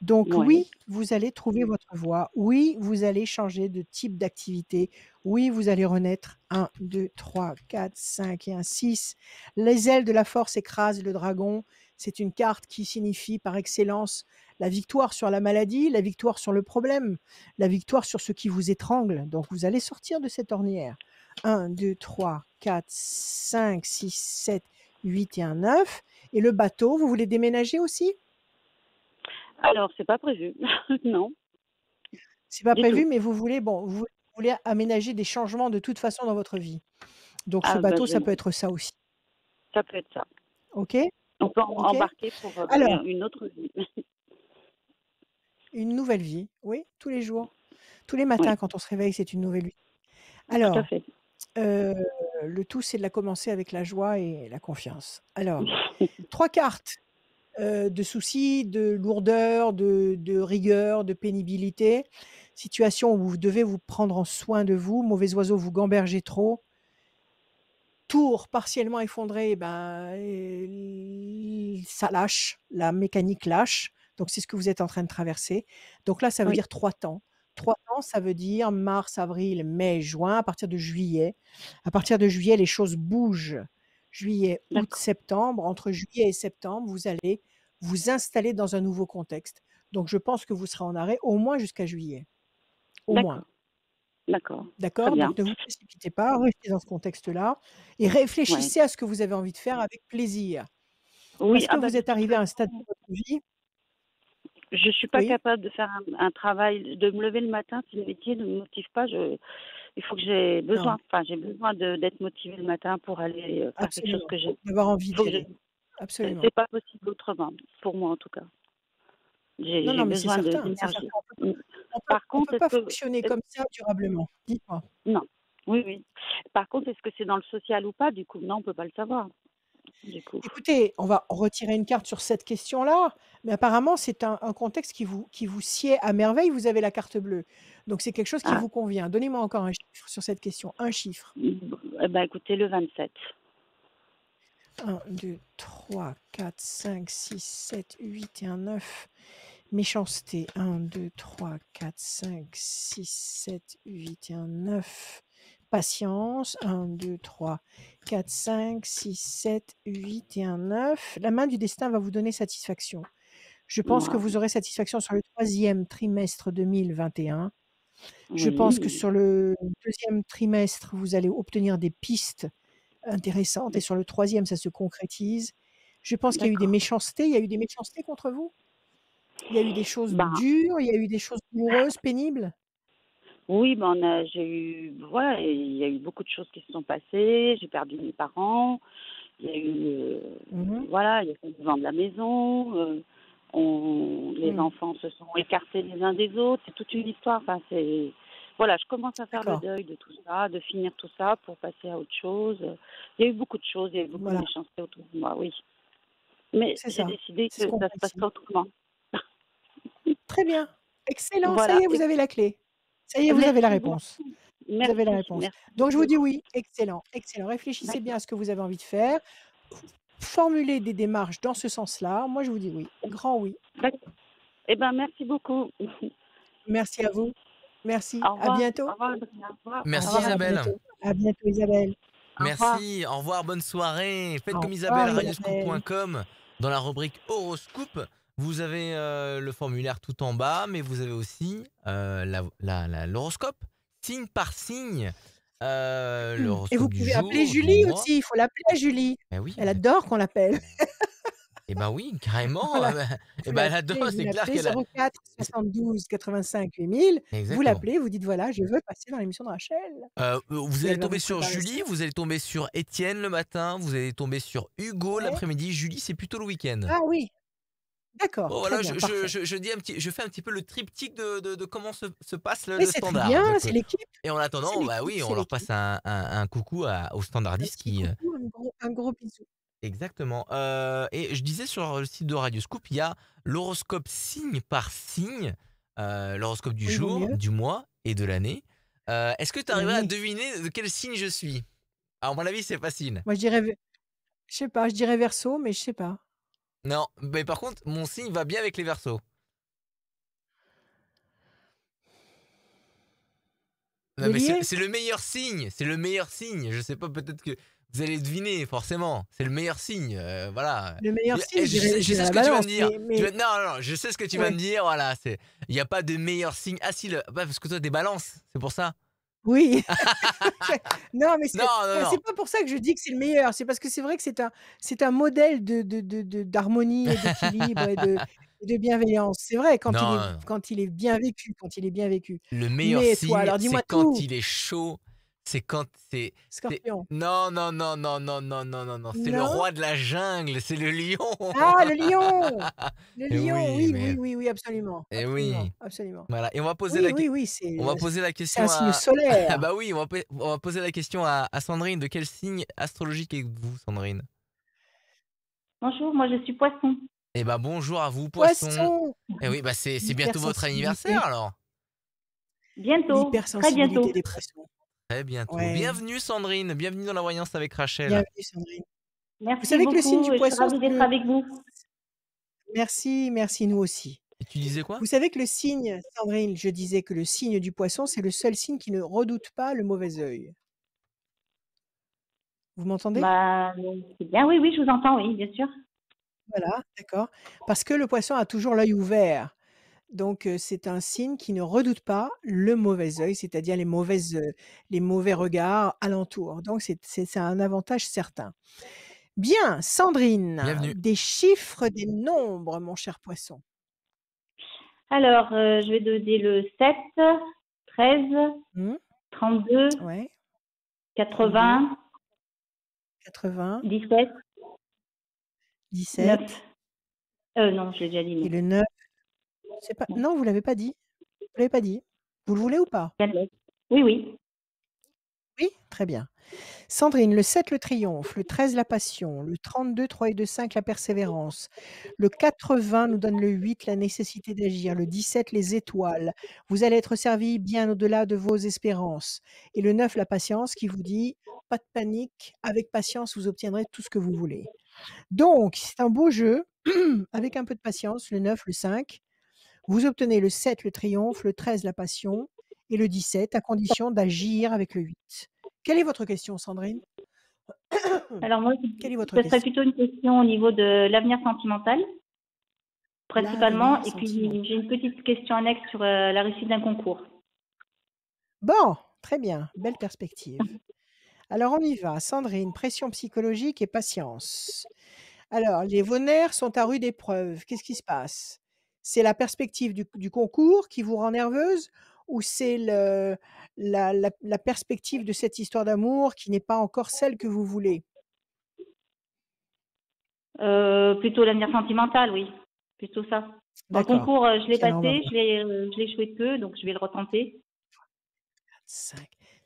Donc Ouais, oui, vous allez trouver votre voie. Oui, vous allez changer de type d'activité. Oui, vous allez renaître. 1, 2, 3, 4, 5 et un 6. Les ailes de la force écrasent le dragon. C'est une carte qui signifie par excellence la victoire sur la maladie, la victoire sur le problème, la victoire sur ce qui vous étrangle. Donc vous allez sortir de cette ornière. 1, 2, 3, 4, 5, 6, 7, 8 et un 9. Et le bateau, vous voulez déménager aussi? alors c'est pas prévu. Non, C'est pas du tout. prévu, mais vous voulez aménager des changements de toute façon dans votre vie. Donc ce Ah bah bateau, ça peut j'aimerais. être ça aussi. Ça peut être ça. OK? On peut OK? embarquer pour Alors, une autre vie. une nouvelle vie, oui, tous les jours. Tous les matins Oui, quand on se réveille, c'est une nouvelle vie. tout à Alors, fait. heu, le tout, c'est de la commencer avec la joie et la confiance. Alors, 3 cartes, de soucis, de lourdeur, de rigueur, de pénibilité. Situation où vous devez vous prendre en soin de vous. Mauvais oiseau, vous gambergez trop. Tour partiellement effondré, ben, ça lâche, la mécanique lâche, donc c'est ce que vous êtes en train de traverser. Donc là, ça veut Oui, dire 3 temps. 3 temps, ça veut dire mars, avril, mai, juin, à partir de juillet. À partir de juillet, les choses bougent. Juillet, août, d'accord, septembre, entre juillet et septembre, vous allez vous installer dans un nouveau contexte. Donc je pense que vous serez en arrêt au moins jusqu'à juillet, au moins. d'accord, d'accord. Très D'accord? bien. Donc ne vous précipitez pas, restez dans ce contexte-là et Ouais. réfléchissez à ce que vous avez envie de faire avec plaisir. Oui, Parce que ah bah vous de êtes toute arrivé à un stade façon, de votre vie je suis pas oui? capable de faire un travail, de me lever le matin si le métier ne me motive pas. Il faut que j'ai besoin, Non, enfin j'ai besoin d'être motivée le matin pour aller faire quelque chose absolument, que j'aime. d'avoir envie Il faut d'y que aller. Absolument. c'est pas possible autrement, pour moi en tout cas. Non, J'ai non, mais c'est besoin certain, c'est certain. d'énergie. Mm. On peut Par on peut contre, pas fonctionner comme ça durablement. Dites-moi. non, oui, oui. Par contre, est-ce que c'est dans le social ou pas? Du coup, non, on peut pas le savoir. Du coup, Écoutez, on va retirer une carte sur cette question-là, mais apparemment c'est un contexte qui vous sied à merveille, vous avez la carte bleue. Donc c'est quelque chose qui ah, vous convient. Donnez-moi encore un chiffre sur cette question, un chiffre. eh ben écoutez, le 27. 1, 2, 3, 4, 5, 6, 7, 8 et un 9. Méchanceté. 1, 2, 3, 4, 5, 6, 7, 8 et un 9. Patience. 1, 2, 3, 4, 5, 6, 7, 8 et un 9. La main du destin va vous donner satisfaction. Je pense que Moi, vous aurez satisfaction sur le troisième trimestre 2021. Je pense que oui, sur le deuxième trimestre, vous allez obtenir des pistes intéressantes et sur le troisième, ça se concrétise. Je pense qu'il y a eu des d'accord. méchancetés. Il y a eu des méchancetés contre vous? Il y a eu des choses Ben, dures, il y a eu des choses douloureuses, pénibles? oui, ben j'ai eu, voilà, il y a eu beaucoup de choses qui se sont passées. J'ai perdu mes parents. Il y a eu, Mmh. voilà, il y a eu le vent de la maison. Les Mmh. enfants se sont écartés les uns des autres. C'est toute une histoire. Enfin, voilà, je commence à faire le D'accord, deuil de tout ça, de finir tout ça pour passer à autre chose. Il y a eu beaucoup de choses, il y a eu beaucoup de voilà, méchanceté autour de moi, oui. Mais c'est j'ai ça. décidé C'est ce que qu'on ça voit se ici. passerait autrement. Très bien, excellent, ça y Voilà. est, vous Et avez la clé. Ça y est, vous avez la merci réponse. beaucoup. Vous avez la Merci, réponse. merci Donc je vous beaucoup. dis oui, excellent, excellent. Réfléchissez bien D'accord. à ce que vous avez envie de faire. Formulez des démarches dans ce sens-là. Moi, je vous dis oui, grand oui. D'accord. Eh ben, merci beaucoup. Merci à vous. Merci. Au À revoir. Au bientôt. revoir, Adrien. Au revoir. Au Merci revoir, à Isabelle. bientôt. À bientôt, Isabelle. Au revoir. Merci, au revoir, bonne soirée. Faites Au comme revoir, Isabelle, Isabelle. radioscoop.com. Dans la rubrique horoscope, vous avez le formulaire tout en bas, mais vous avez aussi l'horoscope, signe par signe. Et vous L'horoscope du pouvez appeler jour, du Julie mois. aussi. Il faut l'appeler Julie. Eh oui, Elle adore qu'on l'appelle. eh ben oui, carrément. Voilà. Eh Vous ben elle adore, l'appelez, vous c'est clair l'appelez qu'elle a. 04 72 85 8000. Vous Exactement. l'appelez, vous dites voilà, je veux passer dans l'émission de Rachel. Vous Et allez elle va tomber vous sur préparer Julie, ça. vous allez tomber sur Étienne le matin, vous allez tomber sur Hugo Ouais. l'après-midi. Julie, c'est plutôt le week-end. Ah oui. D'accord. Bon, Très voilà, bien. Parfait. je fais un petit peu le triptyque de comment se passe Mais le c'est très standard. bien. Donc, C'est l'équipe. et en C'est attendant, bah l'équipe. oui, on C'est leur l'équipe. passe un coucou aux Un standardistes petit qui. coucou, un gros bisou. Exactement. Et je disais sur le site de Radioscoop, il y a l'horoscope signe par signe, l'horoscope du Oui, il vaut jour, mieux. du mois et de l'année. Est-ce que tu De arriverais à l'année. deviner de quel signe je suis? À mon avis, c'est facile. Moi, je dirais, je sais pas, je dirais Verseau, mais je sais pas. Non, mais par contre, mon signe va bien avec les Verseaux. Non, mais Bélier. c'est le meilleur signe. C'est le meilleur signe. Je sais pas, peut-être que vous allez deviner, forcément. C'est le meilleur signe. Voilà. Le meilleur signe, Et je dirais je sais la ce que tu vas balance. me dire. Mais Non, je sais ce que tu vas ouais. me dire. Voilà, il n'y a pas de meilleur signe. Ah si, parce que toi, t'es balance. C'est pour ça. Oui. Non, mais Non. c'est pas pour ça que je dis que c'est le meilleur. C'est parce que c'est vrai que c'est un modèle d'harmonie et d'équilibre et de bienveillance. C'est vrai Non. quand il est bien vécu, quand il est bien vécu. Le meilleur Mais toi, signe, alors c'est dis-moi quand tout. il est chaud. C'est quand c'est. Scorpion. Non. C'est le Non? roi de la jungle. C'est le lion. Ah, le lion! Le Eh lion, oui, mais. oui, absolument. Eh Absolument, oui. absolument. Voilà. Et on va poser Oui, on va poser la c'est question un signe à. Ah solaire. bah oui, on va poser la question à Sandrine. De quel signe astrologique êtes-vous, Sandrine? Bonjour, moi je suis poisson. Eh bah bonjour à vous, poisson. Poisson! Eh oui, bah c'est bientôt votre L'hypersensibilité. anniversaire alors. Bientôt, très L'hypersensibilité bientôt. des poissons. Très bientôt. Ouais. Bienvenue Sandrine, bienvenue dans la voyance avec Rachel. Bienvenue, Sandrine. Merci savez que le signe beaucoup du et je suis poisson, ravie c'est d'être le- avec vous. Merci, nous aussi. Et tu disais quoi? Vous savez que le signe, Sandrine, je disais que le signe du poisson, c'est le seul signe qui ne redoute pas le mauvais œil. Vous m'entendez? Bah, c'est bien, oui, je vous entends, oui, bien sûr. Voilà, d'accord. Parce que le poisson a toujours l'œil ouvert. Donc, c'est un signe qui ne redoute pas le mauvais œil, c'est-à-dire les mauvais regards alentour. Donc c'est un avantage certain. Bien, Sandrine, Bienvenue. des chiffres, des nombres, mon cher poisson. Alors, je vais donner le 7, 13, Mmh, 32, ouais, 80, 80, 17, 17 9. Non, je l'ai déjà dit. et Mais... le 9. C'est pas Non. non, vous l'avez pas dit. Vous l'avez pas dit. Vous le voulez ou pas? Oui, oui. Oui? Très bien. Sandrine, le 7, le triomphe, le 13, la passion, le 32, 3 et 2, 5, la persévérance, le 80 nous donne le 8, la nécessité d'agir, le 17, les étoiles. Vous allez être servi bien au-delà de vos espérances. Et le 9, la patience, qui vous dit pas de panique, avec patience, vous obtiendrez tout ce que vous voulez. Donc, c'est un beau jeu, avec un peu de patience, le 9, le 5. Vous obtenez le 7, le triomphe, le 13, la passion, et le 17, à condition d'agir avec le 8. Quelle est votre question, Sandrine? Alors moi, Quelle est votre ce serait question? plutôt une question au niveau de l'avenir sentimental, principalement. L'avenir Et puis, sentimental. j'ai une petite question annexe sur la réussite d'un concours. Bon, très bien, belle perspective. Alors on y va. Sandrine, pression psychologique et patience. Alors, vos nerfs sont à rude épreuve. Qu'est-ce qui se passe? C'est la perspective du concours qui vous rend nerveuse ou c'est la perspective de cette histoire d'amour qui n'est pas encore celle que vous voulez? Plutôt l'avenir sentimental, oui. Plutôt ça. Le D'accord. concours, je l'ai Puis alors, on va passé, voir. je l'ai échoué peu, donc je vais le retenter. 5,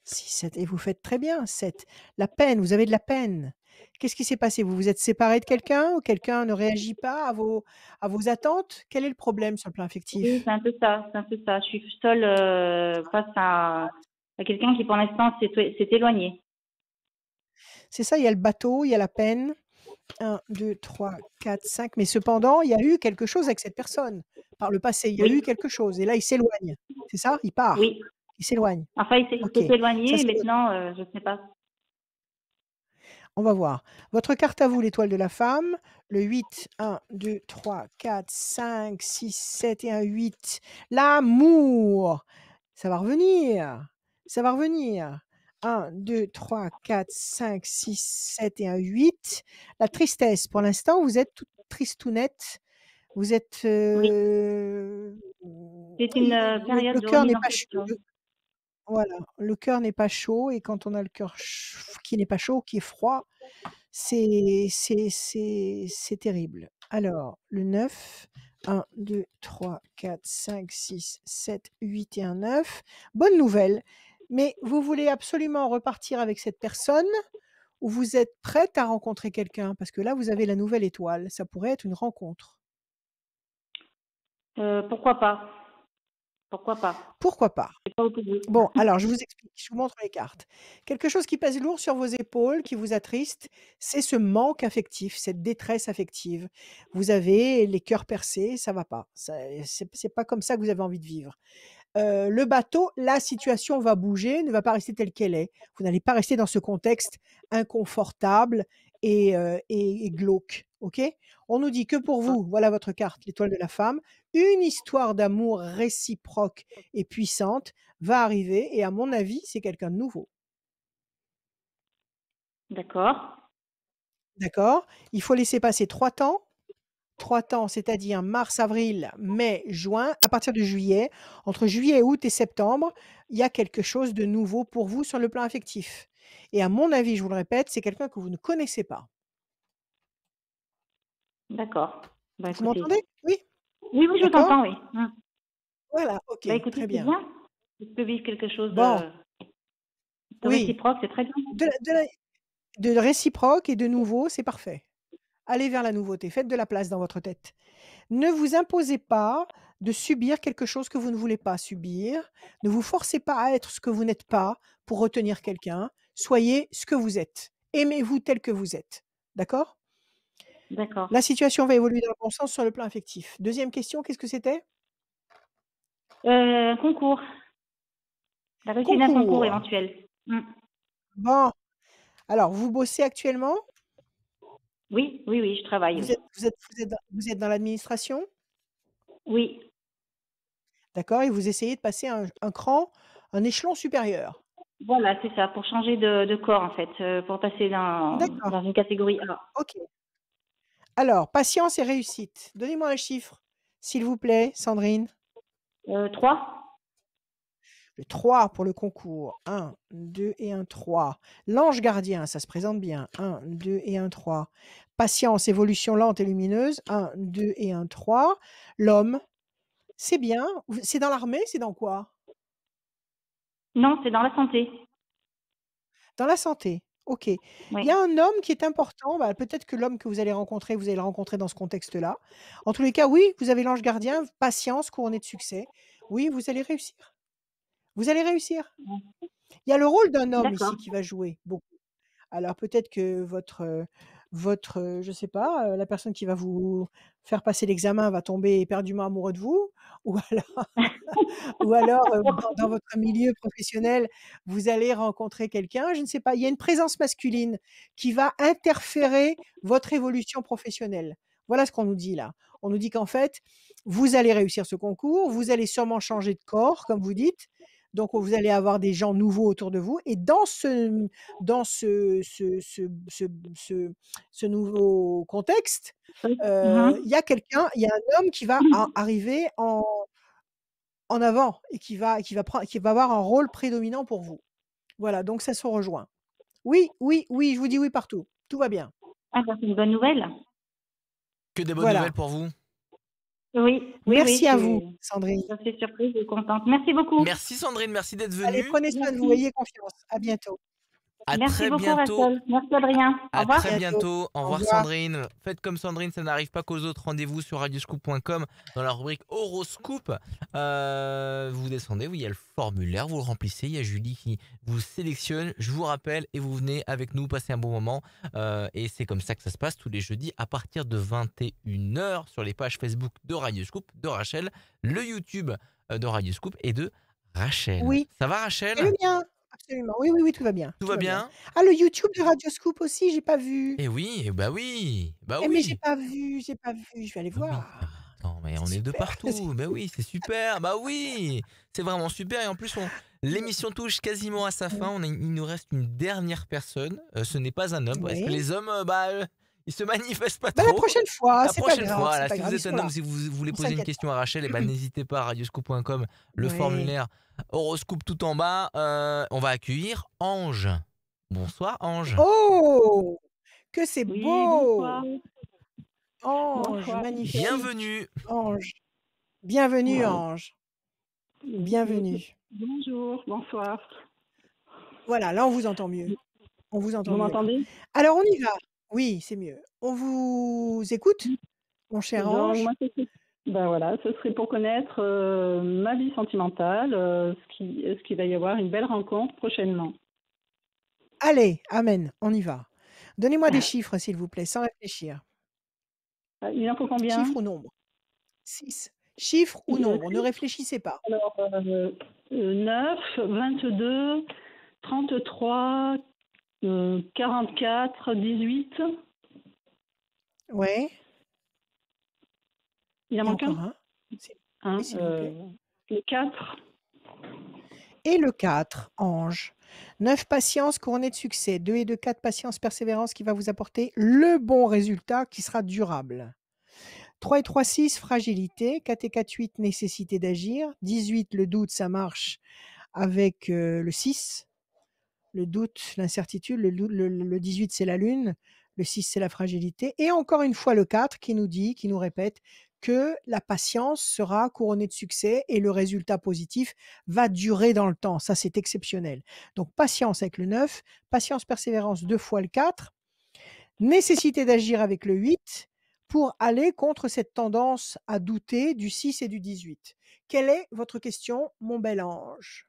6, 7. Et vous faites très bien, 7. La peine, vous avez de la peine. Qu'est-ce qui s'est passé? Vous vous êtes séparé de quelqu'un ou quelqu'un ne réagit pas à vos attentes? Quel est le problème sur le plan Oui, affectif? c'est un peu ça, c'est un peu ça. Je suis seule face à quelqu'un qui, pour l'instant, s'est éloigné. C'est ça, il y a le bateau, il y a la peine. 1, 2, 3, 4, 5. Mais cependant, il y a eu quelque chose avec cette personne par le passé. Il y a eu Oui, quelque chose. Et là, il s'éloigne. C'est ça? Il part. oui. Il s'éloigne. Enfin, il Ok. s'est éloigné Ça, et c'est maintenant, je ne sais pas. On va voir. Votre carte à vous, l'étoile de la femme. Le 8, 1, 2, 3, 4, 5, 6, 7 et un 8. L'amour. Ça va revenir. Ça va revenir. 1, 2, 3, 4, 5, 6, 7 et un 8. La tristesse. Pour l'instant, vous êtes toute tristounette. Vous êtes. Oui, c'est une période Le de cœur remise n'est en pas chaud. question. Voilà. Le cœur n'est pas chaud. Et quand on a le cœur qui n'est pas chaud, qui est froid, c'est terrible. Alors, le 9, 1, 2, 3, 4, 5, 6, 7, 8 et un 9. Bonne nouvelle, mais vous voulez absolument repartir avec cette personne ou vous êtes prête à rencontrer quelqu'un? Parce que là, vous avez la nouvelle étoile, ça pourrait être une rencontre. Pourquoi pas? Pourquoi pas? Pourquoi pas? Je n'ai pas opposé. Bon, alors je vous explique, je vous montre les cartes. Quelque chose qui pèse lourd sur vos épaules, qui vous attriste, c'est ce manque affectif, cette détresse affective. Vous avez les cœurs percés, ça va pas. C'est pas comme ça que vous avez envie de vivre. Le bateau, la situation va bouger, ne va pas rester telle qu'elle est. Vous n'allez pas rester dans ce contexte inconfortable et glauque. OK? On nous dit que pour vous, voilà votre carte, l'étoile de la femme, une histoire d'amour réciproque et puissante va arriver et à mon avis, c'est quelqu'un de nouveau. D'accord. D'accord? Il faut laisser passer 3 temps. 3 temps, c'est-à-dire mars, avril, mai, juin. À partir de juillet, entre juillet, août et septembre, il y a quelque chose de nouveau pour vous sur le plan affectif. Et à mon avis, je vous le répète, c'est quelqu'un que vous ne connaissez pas. D'accord. Bah Vous écoutez. m'entendez? Oui? Oui, oui, je vous D'accord? entends, oui. Voilà, OK, Bah écoutez, très c'est bien. bien. Je peux vivre quelque chose Bon, de oui, réciproque, c'est très bien. de réciproque et de nouveau, c'est parfait. Allez vers la nouveauté, faites de la place dans votre tête. Ne vous imposez pas de subir quelque chose que vous ne voulez pas subir. Ne vous forcez pas à être ce que vous n'êtes pas pour retenir quelqu'un. Soyez ce que vous êtes. Aimez-vous tel que vous êtes. D'accord? D'accord. La situation va évoluer dans le bon sens sur le plan affectif. Deuxième question, qu'est-ce que c'était? Un concours. La réussite d'un concours Concours. éventuel. Bon, alors vous bossez actuellement? Oui, oui, oui, je travaille, oui. Vous êtes dans l'administration? Oui, D'accord? Et vous essayez de passer un cran, un échelon supérieur. voilà, c'est ça, pour changer de corps en fait, pour passer D'accord, dans une catégorie A. OK. Alors, patience et réussite. Donnez-moi un chiffre, s'il vous plaît, Sandrine. 3. Le 3 pour le concours. 1, 2 et un 3. L'ange gardien, ça se présente bien. 1, 2 et un 3. Patience, évolution lente et lumineuse. 1, 2 et un 3. L'homme, c'est bien. C'est dans l'armée, c'est dans quoi? Non, c'est dans la santé. Dans la santé. OK. Il y Oui. a un homme qui est important. Bah, peut-être que l'homme que vous allez le rencontrer dans ce contexte-là. En tous les cas, oui, vous avez l'ange gardien, patience, couronnée de succès. Oui, vous allez réussir. Vous allez réussir. Il y a le rôle d'un homme D'accord. ici qui va jouer beaucoup. Alors peut-être que je sais pas, la personne qui va vous faire passer l'examen va tomber éperdument amoureux de vous ou alors ou alors, dans votre milieu professionnel, vous allez rencontrer quelqu'un, je ne sais pas. Il y a une présence masculine qui va interférer votre évolution professionnelle. Voilà ce qu'on nous dit là. On nous dit qu'en fait, vous allez réussir ce concours, vous allez sûrement changer de corps, comme vous dites, donc vous allez avoir des gens nouveaux autour de vous et dans ce nouveau contexte, Mhm. il y a un homme qui va arriver en avant et qui va avoir un rôle prédominant pour vous. Voilà, donc ça se rejoint. Oui, oui, oui, je vous dis oui partout. Tout va bien. Ah bah, c'est une bonne nouvelle. Que des bonnes nouvelles Voilà. pour vous. Oui, oui, Merci oui, à vous, Sandrine. je suis surprise et contente. Merci beaucoup. Merci Sandrine, merci d'être Allez, venue. prenez soin de vous, Merci. ayez confiance. À bientôt. À Merci très beaucoup, bientôt. Rachel. Merci, Adrien. Au À revoir. très bientôt. Au Au revoir revoir. Sandrine. Faites comme Sandrine, ça n'arrive pas qu'aux autres. Rendez-vous sur radioscoop.com dans la rubrique Horoscope. Vous descendez, oui, il y a le formulaire, vous le remplissez. Il y a Julie qui vous sélectionne. Je vous rappelle et vous venez avec nous passer un bon moment. Et c'est comme ça que ça se passe tous les jeudis à partir de 21h sur les pages Facebook de Radioscoop, de Rachel, le YouTube de Radioscoop et de Rachel. Oui. Ça va Rachel? Je vais bien. Absolument. Oui, oui, oui, tout va bien. Tout va bien? Ah, le YouTube de Radioscoop aussi, j'ai pas vu. Eh oui, bah oui, bah Eh, mais j'ai oui. pas vu, j'ai pas vu. Je vais aller Ah oui. voir. Attends, mais on C'est est de super. partout. Bah oui, c'est super. Bah oui, c'est vraiment super. Et en plus, l'émission touche quasiment à sa fin. Il nous reste une dernière personne. Ce n'est pas un homme, parce que Oui. les hommes, ils se manifestent pas Bah, trop. la prochaine fois, La c'est pas prochaine grave. fois, C'est là, pas si grave, vous ils êtes un sont homme, là. si vous voulez On poser une s'inquiète question pas. à Rachel, n'hésitez pas à radioscoop.com, le Ouais. formulaire horoscope tout en bas. On va accueillir Ange. Bonsoir Ange. Oh, que c'est Oui, beau. bonsoir. Ange, Bonsoir. magnifique. Bienvenue. Ange. Bienvenue, Ouais. Ange. Bienvenue. Bonjour, bonsoir. Voilà, là, on vous entend mieux. On vous entend Vous mieux. m'entendez? Alors, on y va. Oui, c'est mieux. On vous écoute, mon cher Donc, Ange? moi, ben voilà, ce serait pour connaître ma vie sentimentale, est-ce qu'il va y avoir une belle rencontre prochainement? Allez, amen, on y va. Donnez-moi des chiffres, s'il vous plaît, sans réfléchir. Il en faut combien? Chiffre ou nombre? 6. Chiffre ou nombre? Ne réfléchissez pas. Alors, 9, 22, 33, 44, 18. Ouais. Il en Et manque encore un? un? Oui, s'il vous plaît. Le 4. Et le 4, Ange. 9, patience couronnée de succès. 2 et 2, 4, patience, persévérance qui va vous apporter le bon résultat qui sera durable. 3 et 3, 6, fragilité. 4 et 4, 8, nécessité d'agir. 18, le doute, ça marche avec le 6. Le doute, l'incertitude. Le 18, c'est la lune. Le 6, c'est la fragilité. Et encore une fois, le 4 qui nous répète que la patience sera couronnée de succès et le résultat positif va durer dans le temps. Ça, c'est exceptionnel. Donc, patience avec le 9, patience, persévérance 2 fois le 4, nécessité d'agir avec le 8 pour aller contre cette tendance à douter du 6 et du 18. Quelle est votre question, mon bel ange?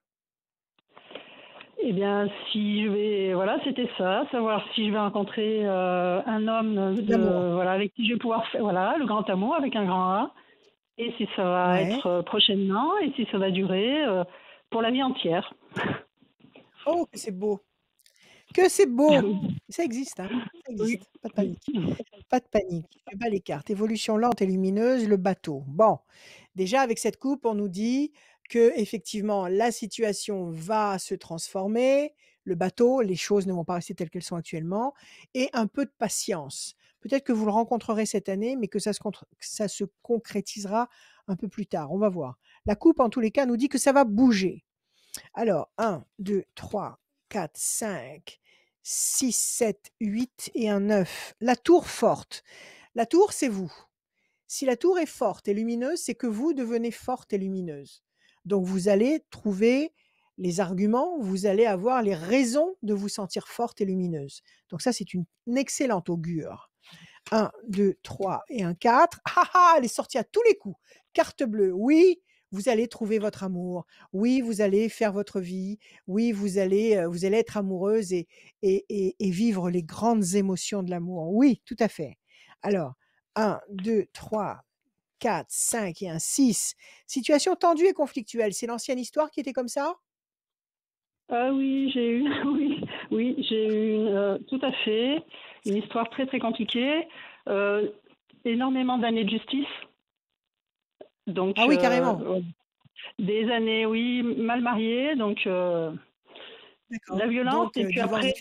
Eh bien, c'était ça, savoir si je vais rencontrer un homme avec qui je vais pouvoir faire, le grand amour avec un grand A, et si ça va être prochainement, et si ça va durer pour la vie entière. Oh, que c'est beau! Que c'est beau! Ça existe, hein? Ça existe. Pas de panique. Pas de panique. Je bats les cartes. Évolution lente et lumineuse, le bateau. Bon, déjà avec cette coupe, on nous dit que effectivement la situation va se transformer, le bateau, les choses ne vont pas rester telles qu'elles sont actuellement, et un peu de patience. Peut-être que vous le rencontrerez cette année, mais que ça se concrétisera un peu plus tard. On va voir. La coupe, en tous les cas, nous dit que ça va bouger. Alors, 1, 2, 3, 4, 5, 6, 7, 8 et un 9. La tour forte. La tour, c'est vous. Si la tour est forte et lumineuse, c'est que vous devenez forte et lumineuse. Donc, vous allez trouver les arguments, vous allez avoir les raisons de vous sentir forte et lumineuse. Donc ça, c'est une excellente augure. 1, 2, 3 et un 4. Ah ah, elle est sortie à tous les coups. Carte bleue, oui, vous allez trouver votre amour. Oui, vous allez faire votre vie. Oui, vous allez être amoureuse et vivre les grandes émotions de l'amour. Oui, tout à fait. Alors, 1, 2, 3, 4, 5 et un 6. Situation tendue et conflictuelle. C'est l'ancienne histoire qui était comme ça? Ah oui, j'ai eu, oui, j'ai eu tout à fait une histoire très très compliquée, énormément d'années de justice. Donc, ah oui, carrément. Des années, oui, mal mariée, donc la violence, donc, et puis après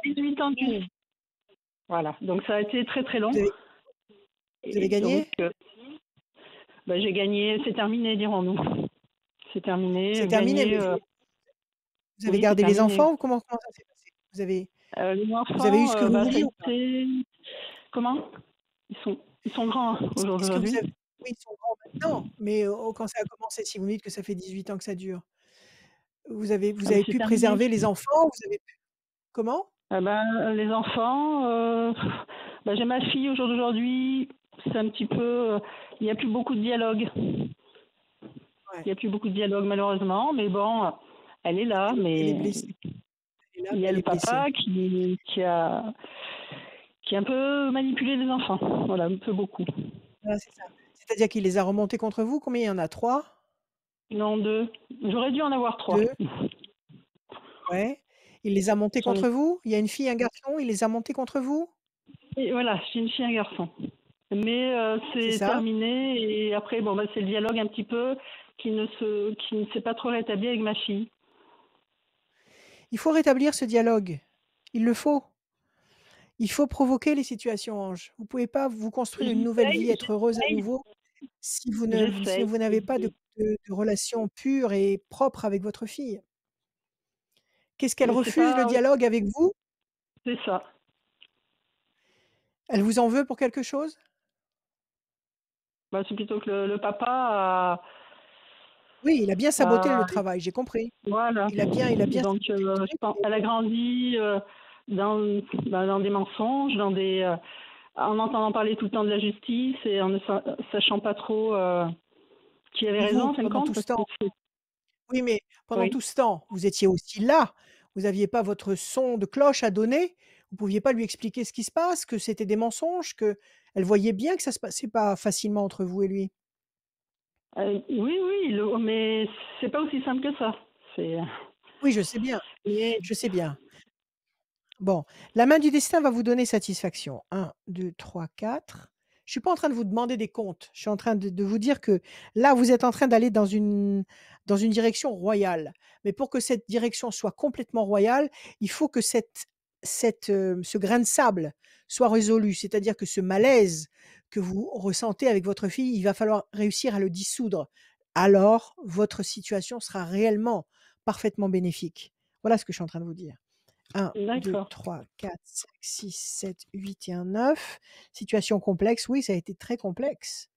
18 ans de justice. Voilà, donc ça a été très très long. Vous avez gagné? Donc, j'ai gagné, c'est terminé, dirons-nous. C'est terminé. C'est terminé, mais vous avez gardé les enfants ou comment ça s'est passé? Vous avez eu ce que vous vouliez ou pas? Comment? Ils sont grands aujourd'hui. Oui, ils sont grands maintenant, mais quand ça a commencé, si vous me dites que ça fait 18 ans que ça dure, vous avez pu préserver les enfants? Comment? Les enfants, j'ai ma fille au jour d'aujourd'hui, c'est un petit peu, il n'y a plus beaucoup de dialogue. Il Ouais. n'y a plus beaucoup de dialogue malheureusement, mais bon, elle est là, Elle est mais blessée. Elle est là, il y mais a elle le est blessée. papa qui a un peu manipulé les enfants. Voilà, un peu beaucoup. Voilà, c'est ça. C'est-à-dire qu'il les a remontés contre vous? Combien il y en a? 3? Non, 2. J'aurais dû en avoir 3. 2? Ouais. Il les a montés J'en ai... contre vous? Il y a une fille et un garçon, il les a montés contre vous? Et voilà, j'ai une fille et un garçon. Mais C'est c'est ça? terminé et après, c'est le dialogue un petit peu qui ne s'est pas trop rétabli avec ma fille. Il faut rétablir ce dialogue. Il le faut. Il faut provoquer les situations, Ange. Vous pouvez pas vous construire une nouvelle vie, être heureuse à nouveau si vous J'essaye. n'avez pas de relation pure et propre avec votre fille. Qu'est-ce qu'elle Mais c'est refuse le pas... dialogue avec vous? C'est ça. Elle vous en veut pour quelque chose? C'est plutôt que le papa Oui, il a bien saboté a... le travail, j'ai compris. Voilà. Il a bien Donc, saboté le je truc. pense elle a grandi dans des mensonges, en entendant parler tout le temps de la justice et en ne sachant pas trop qui avait Et raison, vous, en fin de pendant compte. tout ce temps? Oui, mais pendant Oui. tout ce temps, vous étiez aussi là. Vous n'aviez pas votre son de cloche à donner. Vous pouviez pas lui expliquer ce qui se passe, que c'était des mensonges, qu'elle voyait bien que ça se passait pas facilement entre vous et lui. Oui, mais c'est pas aussi simple que ça. Oui, je sais bien, Mais je sais bien. Bon, la main du destin va vous donner satisfaction. 1, 2, 3, 4. Je suis pas en train de vous demander des comptes. Je suis en train de vous dire que là, vous êtes en train d'aller dans une direction royale. Mais pour que cette direction soit complètement royale, il faut que ce grain de sable soit résolu. C'est-à-dire que ce malaise que vous ressentez avec votre fille, il va falloir réussir à le dissoudre. Alors, votre situation sera réellement parfaitement bénéfique. Voilà ce que je suis en train de vous dire. 1, 2, d'accord. 3, 4, 5, 6, 7, 8 et un 9. Situation complexe, oui, ça a été très complexe.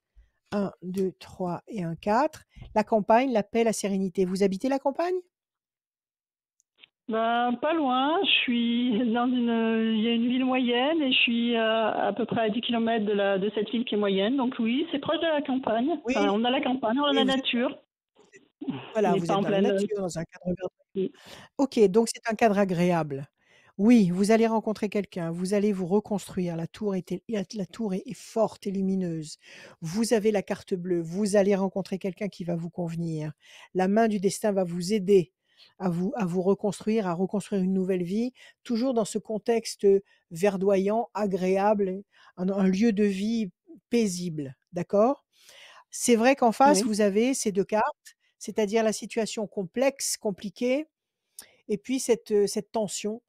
1, 2, 3 et un 4. La campagne, la paix, la sérénité. Vous habitez la campagne? Pas loin. Il y a une ville moyenne et je suis à peu près à 10 km de cette ville qui est moyenne. Donc oui, c'est proche de la campagne. Oui, Enfin, on a la campagne, on a oui, la nature. voilà, Mais vous pas êtes en dans la pleine. nature, dans un cadre vertueux. Oui. OK, donc c'est un cadre agréable. Oui, vous allez rencontrer quelqu'un, vous allez vous reconstruire. La tour est forte et lumineuse. Vous avez la carte bleue, vous allez rencontrer quelqu'un qui va vous convenir. La main du destin va vous aider à vous reconstruire, à reconstruire une nouvelle vie, toujours dans ce contexte verdoyant, agréable, un lieu de vie paisible, d'accord? C'est vrai qu'en face, Oui. vous avez ces 2 cartes, c'est-à-dire la situation complexe, compliquée et puis cette tension,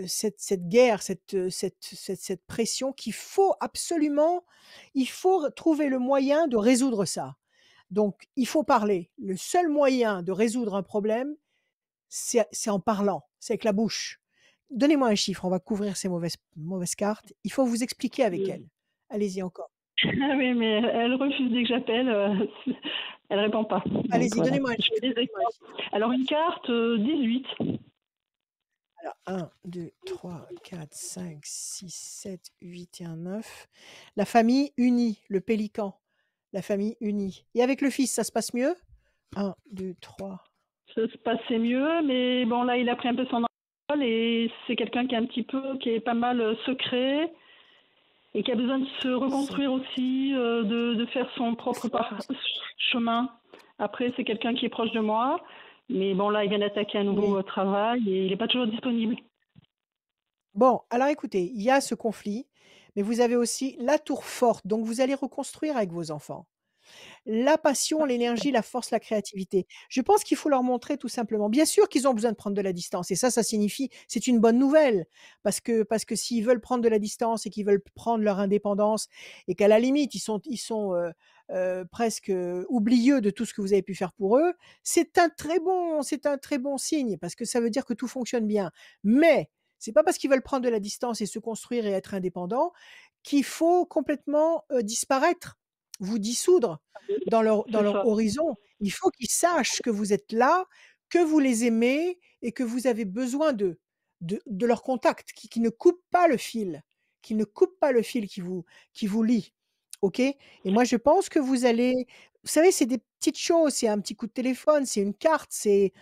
cette guerre, cette pression il faut trouver le moyen de résoudre ça. Donc il faut parler. Le seul moyen de résoudre un problème, c'est en parlant, c'est avec la bouche. Donnez-moi un chiffre, on va couvrir ces mauvaises cartes. Il faut vous expliquer avec Oui. elle. Allez-y encore. Ah oui, mais elle refuse dès que j'appelle. Elle répond pas. Donc Allez-y, voilà. donnez-moi un Je chiffre, fais des donnez-moi un efforts. chiffre. Alors une carte 18. Alors 1, 2, 3, 4, 5, 6, 7, 8 et un 9. La famille unie, le pélican, la famille unie. Et avec le fils, ça se passe mieux? 1, 2, 3. Ça se passait mieux, mais bon là il a pris un peu son envol et c'est quelqu'un qui est pas mal secret et qui a besoin de se reconstruire aussi, de faire son propre chemin. Après c'est quelqu'un qui est proche de moi, mais bon là il vient d'attaquer un nouveau travail et il n'est pas toujours disponible. Bon, alors écoutez, il y a ce conflit, mais vous avez aussi la tour forte, donc vous allez reconstruire avec vos enfants. La passion, l'énergie, la force, la créativité. Je pense qu'il faut leur montrer tout simplement. Bien sûr qu'ils ont besoin de prendre de la distance et ça signifie c'est une bonne nouvelle parce que s'ils veulent prendre de la distance et qu'ils veulent prendre leur indépendance et qu'à la limite presque oublieux de tout ce que vous avez pu faire pour eux, c'est un très bon signe parce que ça veut dire que tout fonctionne bien. Mais c'est pas parce qu'ils veulent prendre de la distance et se construire et être indépendants qu'il faut complètement disparaître, vous dissoudre dans leur C'est ça. horizon. Il faut qu'ils sachent que vous êtes là, que vous les aimez et que vous avez besoin de leur contact, qui ne coupe pas le fil, qui ne coupe pas le fil qui vous lie. OK? Et moi, je pense que vous allez vous savez, c'est des petites choses, c'est un petit coup de téléphone, c'est une carte, c'est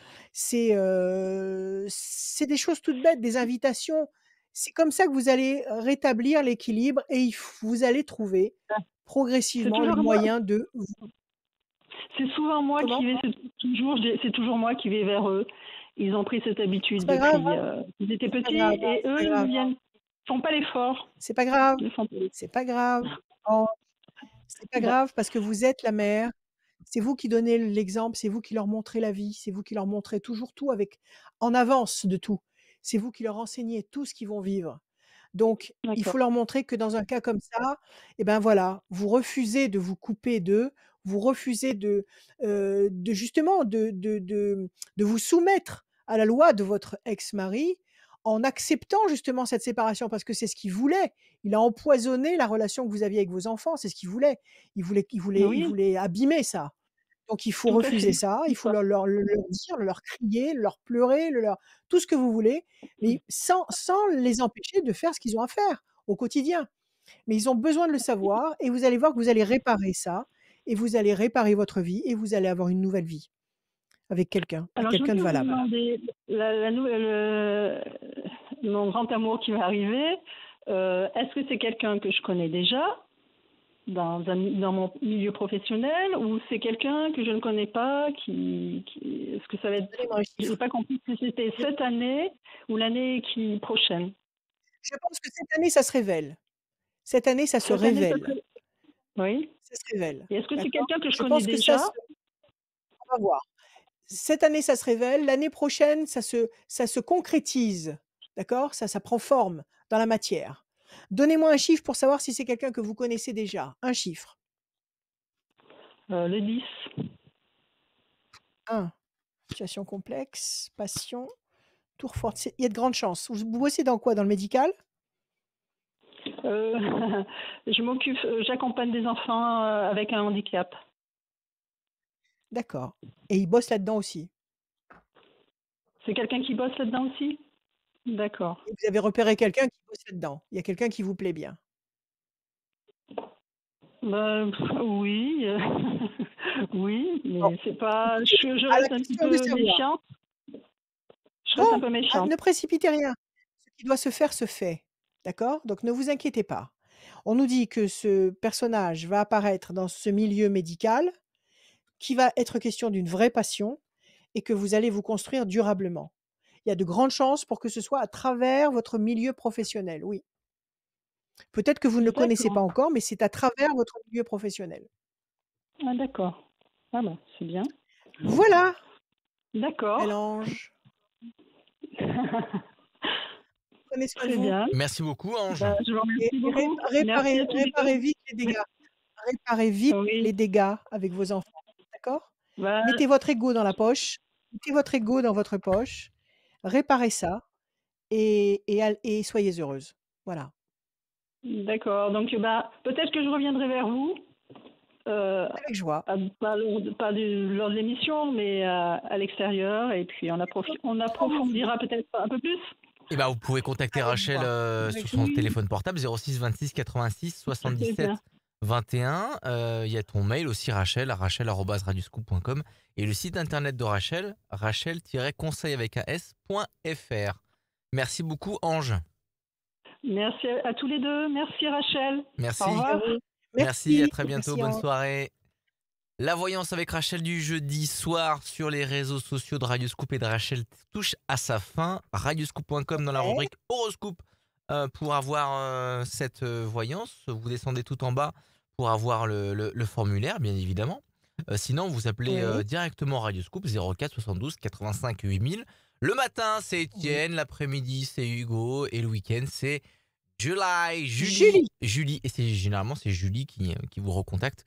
des choses toutes bêtes, des invitations. C'est comme ça que vous allez rétablir l'équilibre et vous allez trouver Ah, c'est progressivement le toujours moi. moyen de C'est souvent moi comment? qui vais, c'est toujours moi qui vais vers eux. Ils ont pris cette habitude C'est pas grave, depuis hein, qu'ils étaient c'est pas petits grave, hein, et c'est eux, pas grave, ils hein, viennent, font pas l'effort. c'est pas grave, Ils font pas l'effort. c'est pas grave. Oh, c'est pas Bah, grave parce que vous êtes la mère. C'est vous qui donnez l'exemple, c'est vous qui leur montrez la vie, c'est vous qui leur montrez toujours tout avec en avance de tout. C'est vous qui leur enseignez tout ce qu'ils vont vivre. Donc, il d'accord. faut leur montrer que dans un cas comme ça, et ben voilà, vous refusez de vous couper d'eux, vous refusez de justement de vous soumettre à la loi de votre ex-mari en acceptant justement cette séparation parce que c'est ce qu'il voulait. Il a empoisonné la relation que vous aviez avec vos enfants, c'est ce qu'il voulait. Il Oui, voulait abîmer ça. Donc il faut tout à refuser fait. ça, il faut leur dire, leur crier, leur pleurer, leur tout ce que vous voulez, mais sans les empêcher de faire ce qu'ils ont à faire au quotidien. Mais ils ont besoin de le savoir et vous allez voir que vous allez réparer ça et vous allez réparer votre vie et vous allez avoir une nouvelle vie avec Alors, je quelqu'un de voulais vous valable. demander, la nouvelle, mon grand amour qui va arriver, est-ce que c'est quelqu'un que je connais déjà dans mon milieu professionnel ou c'est quelqu'un que je ne connais pas est-ce que ça va être, Donnez-moi un je n'ai chiffre. pas compris si c'était cette année ou l'année prochaine. Je pense que cette année, ça se révèle. Cette année, ça se Cette année, ça révèle. serait, oui. Ça se révèle. Et est-ce que c'est D'accord? quelqu'un que je Je connais pense que déjà? on va voir. Cette année, ça se révèle. L'année prochaine, ça se concrétise. D'accord? Ça prend forme dans la matière. Donnez-moi un chiffre pour savoir si c'est quelqu'un que vous connaissez déjà. Un chiffre. Le 10. 1. Situation complexe, passion, tour forte. Il y a de grandes chances. Vous bossez dans quoi? Dans le médical? J'accompagne des enfants avec un handicap. D'accord. Et il bosse là-dedans aussi. C'est quelqu'un qui bosse là-dedans aussi? D'accord. Et vous avez repéré quelqu'un qui bosse là-dedans. Il y a quelqu'un qui vous plaît bien. Oui, oui, Bon, mais c'est pas. écoutez, Je à la reste un petit question de peu savoir. méfiante. Je reste un Non, peu méfiante. ne précipitez rien. Ce qui doit se faire se fait. D'accord? Donc ne vous inquiétez pas. On nous dit que ce personnage va apparaître dans ce milieu médical, qu'il va être question d'une vraie passion et que vous allez vous construire durablement. Il y a de grandes chances pour que ce soit à travers votre milieu professionnel, oui. Peut-être que vous ne le connaissez pas D'accord. encore, mais c'est à travers votre milieu professionnel. Ah, d'accord. Ah bah, c'est bien. Voilà, bel D'accord. ange. Prenez soin de Très vous bien. Merci beaucoup, Ange. Bah, je vous et remercie beaucoup. Merci à tous les réparez deux. vite les dégâts. Réparez vite Oui. les dégâts avec vos enfants, d'accord? Bah, Mettez votre ego dans la poche, mettez votre ego dans votre poche, réparez ça et soyez heureuse. Voilà. d'accord. Donc, bah, peut-être que je reviendrai vers vous. Avec joie. Lors de l'émission, mais à l'extérieur. Et puis, on approfondira peut-être un peu plus. Et bah, vous pouvez contacter Avec Rachel joie. sur son téléphone portable 06 26 86 C'est 77 bien. 21. Il y a ton mail aussi, rachel@radioscoop.com et le site internet de Rachel, rachel-conseil avec un s.fr. Merci beaucoup, Ange. Merci à tous les deux. Merci, Rachel. Merci. Au revoir. Merci, à très bientôt. Merci, Bonne Ange. soirée. La voyance avec Rachel du jeudi soir sur les réseaux sociaux de Radioscoop et de Rachel touche à sa fin. Radioscoop.com dans la Ouais. rubrique horoscope pour avoir cette voyance. Vous descendez tout en bas pour avoir le formulaire, bien évidemment. Sinon, vous appelez Oui. directement Radioscoop 04 72 85 8000. Le matin, c'est Étienne. L'après-midi, c'est Hugo. Et le week-end, c'est Julie. Et généralement, c'est Julie qui vous recontacte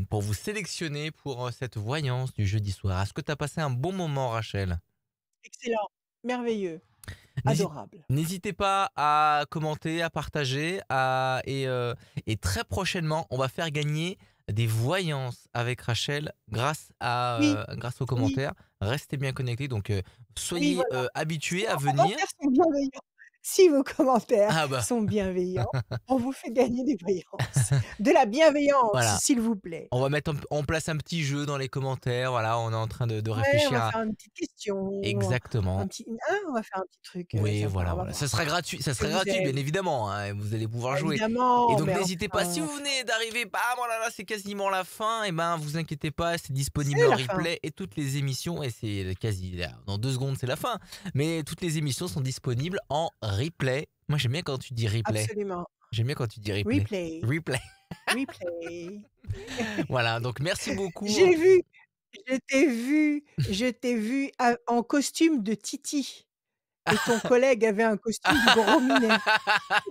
pour vous sélectionner pour cette voyance du jeudi soir. Est-ce que tu as passé un bon moment, Rachel? Excellent, merveilleux, N'hési- adorable. N'hésitez pas à commenter, à partager. Et très prochainement, on va faire gagner des voyances avec Rachel grâce Oui, grâce aux oui, commentaires. Restez bien connectés, donc oui, soyez voilà. habitués Si à vos venir. commentaires sont bienveillants si vos commentaires Ah bah, sont bienveillants, on vous fait gagner des voyances. De la bienveillance, voilà. s'il vous plaît. On va mettre en place un petit jeu dans les commentaires. Voilà, on est en train de Ouais, on réfléchir va à faire une petite question, exactement. on va faire un petit truc, Oui, sympa, voilà, on va voilà. Ça voir. sera gratuit, Je vous bien aime. évidemment, hein, et vous allez pouvoir Bah, jouer. Et évidemment, donc mais n'hésitez pas, si enfin, vous venez d'arriver, bam, oh là là, c'est quasiment la fin, et ben vous inquiétez pas, c'est disponible c'est en la fin. replay et toutes les émissions, et c'est quasi là, dans 2 secondes, c'est la fin. Mais toutes les émissions sont disponibles en replay. Moi j'aime bien quand tu dis replay. Absolument. J'aime bien quand tu dis replay. Replay, Replay. replay. Voilà, donc merci beaucoup. J'ai vu, je t'ai vu en costume de Titi et ton collègue avait un costume de Gros Minet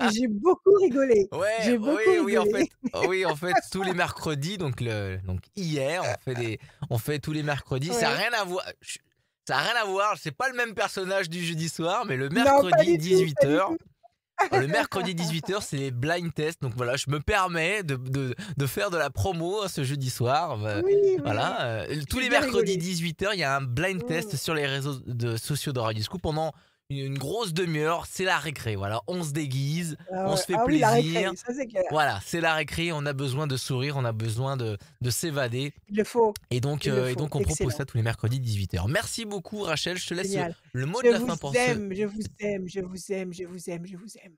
et j'ai beaucoup rigolé. Ouais, J'ai beaucoup rigolé. oui, en fait, tous les mercredis, donc hier, on fait tous les mercredis. Ça a Ouais. rien à voir. Ça a rien à voir. C'est pas le même personnage du jeudi soir, mais Non, pas mercredi du tout, pas du 18h. tout. Le mercredi 18h, c'est les blind tests. Donc voilà, je me permets de faire de la promo ce jeudi soir. Oui, oui, Voilà, tous j'ai les bien mercredis rigolé. 18h, il y a un blind test Mmh. sur les réseaux sociaux de Radio Scoop pendant une grosse demi-heure. C'est la récré. Voilà, on se déguise, Ah on ouais, se fait ah oui, la plaisir. récré, ça c'est clair. Voilà, c'est la récré, on a besoin de sourire, on a besoin de s'évader. Il le faut, Et il le et faut. donc on propose Excellent, ça tous les mercredis 18h. Merci beaucoup Rachel, je te laisse génial. le mot Je de la vous fin pour ce... aime, je vous aime, je vous aime, je vous aime, je vous aime.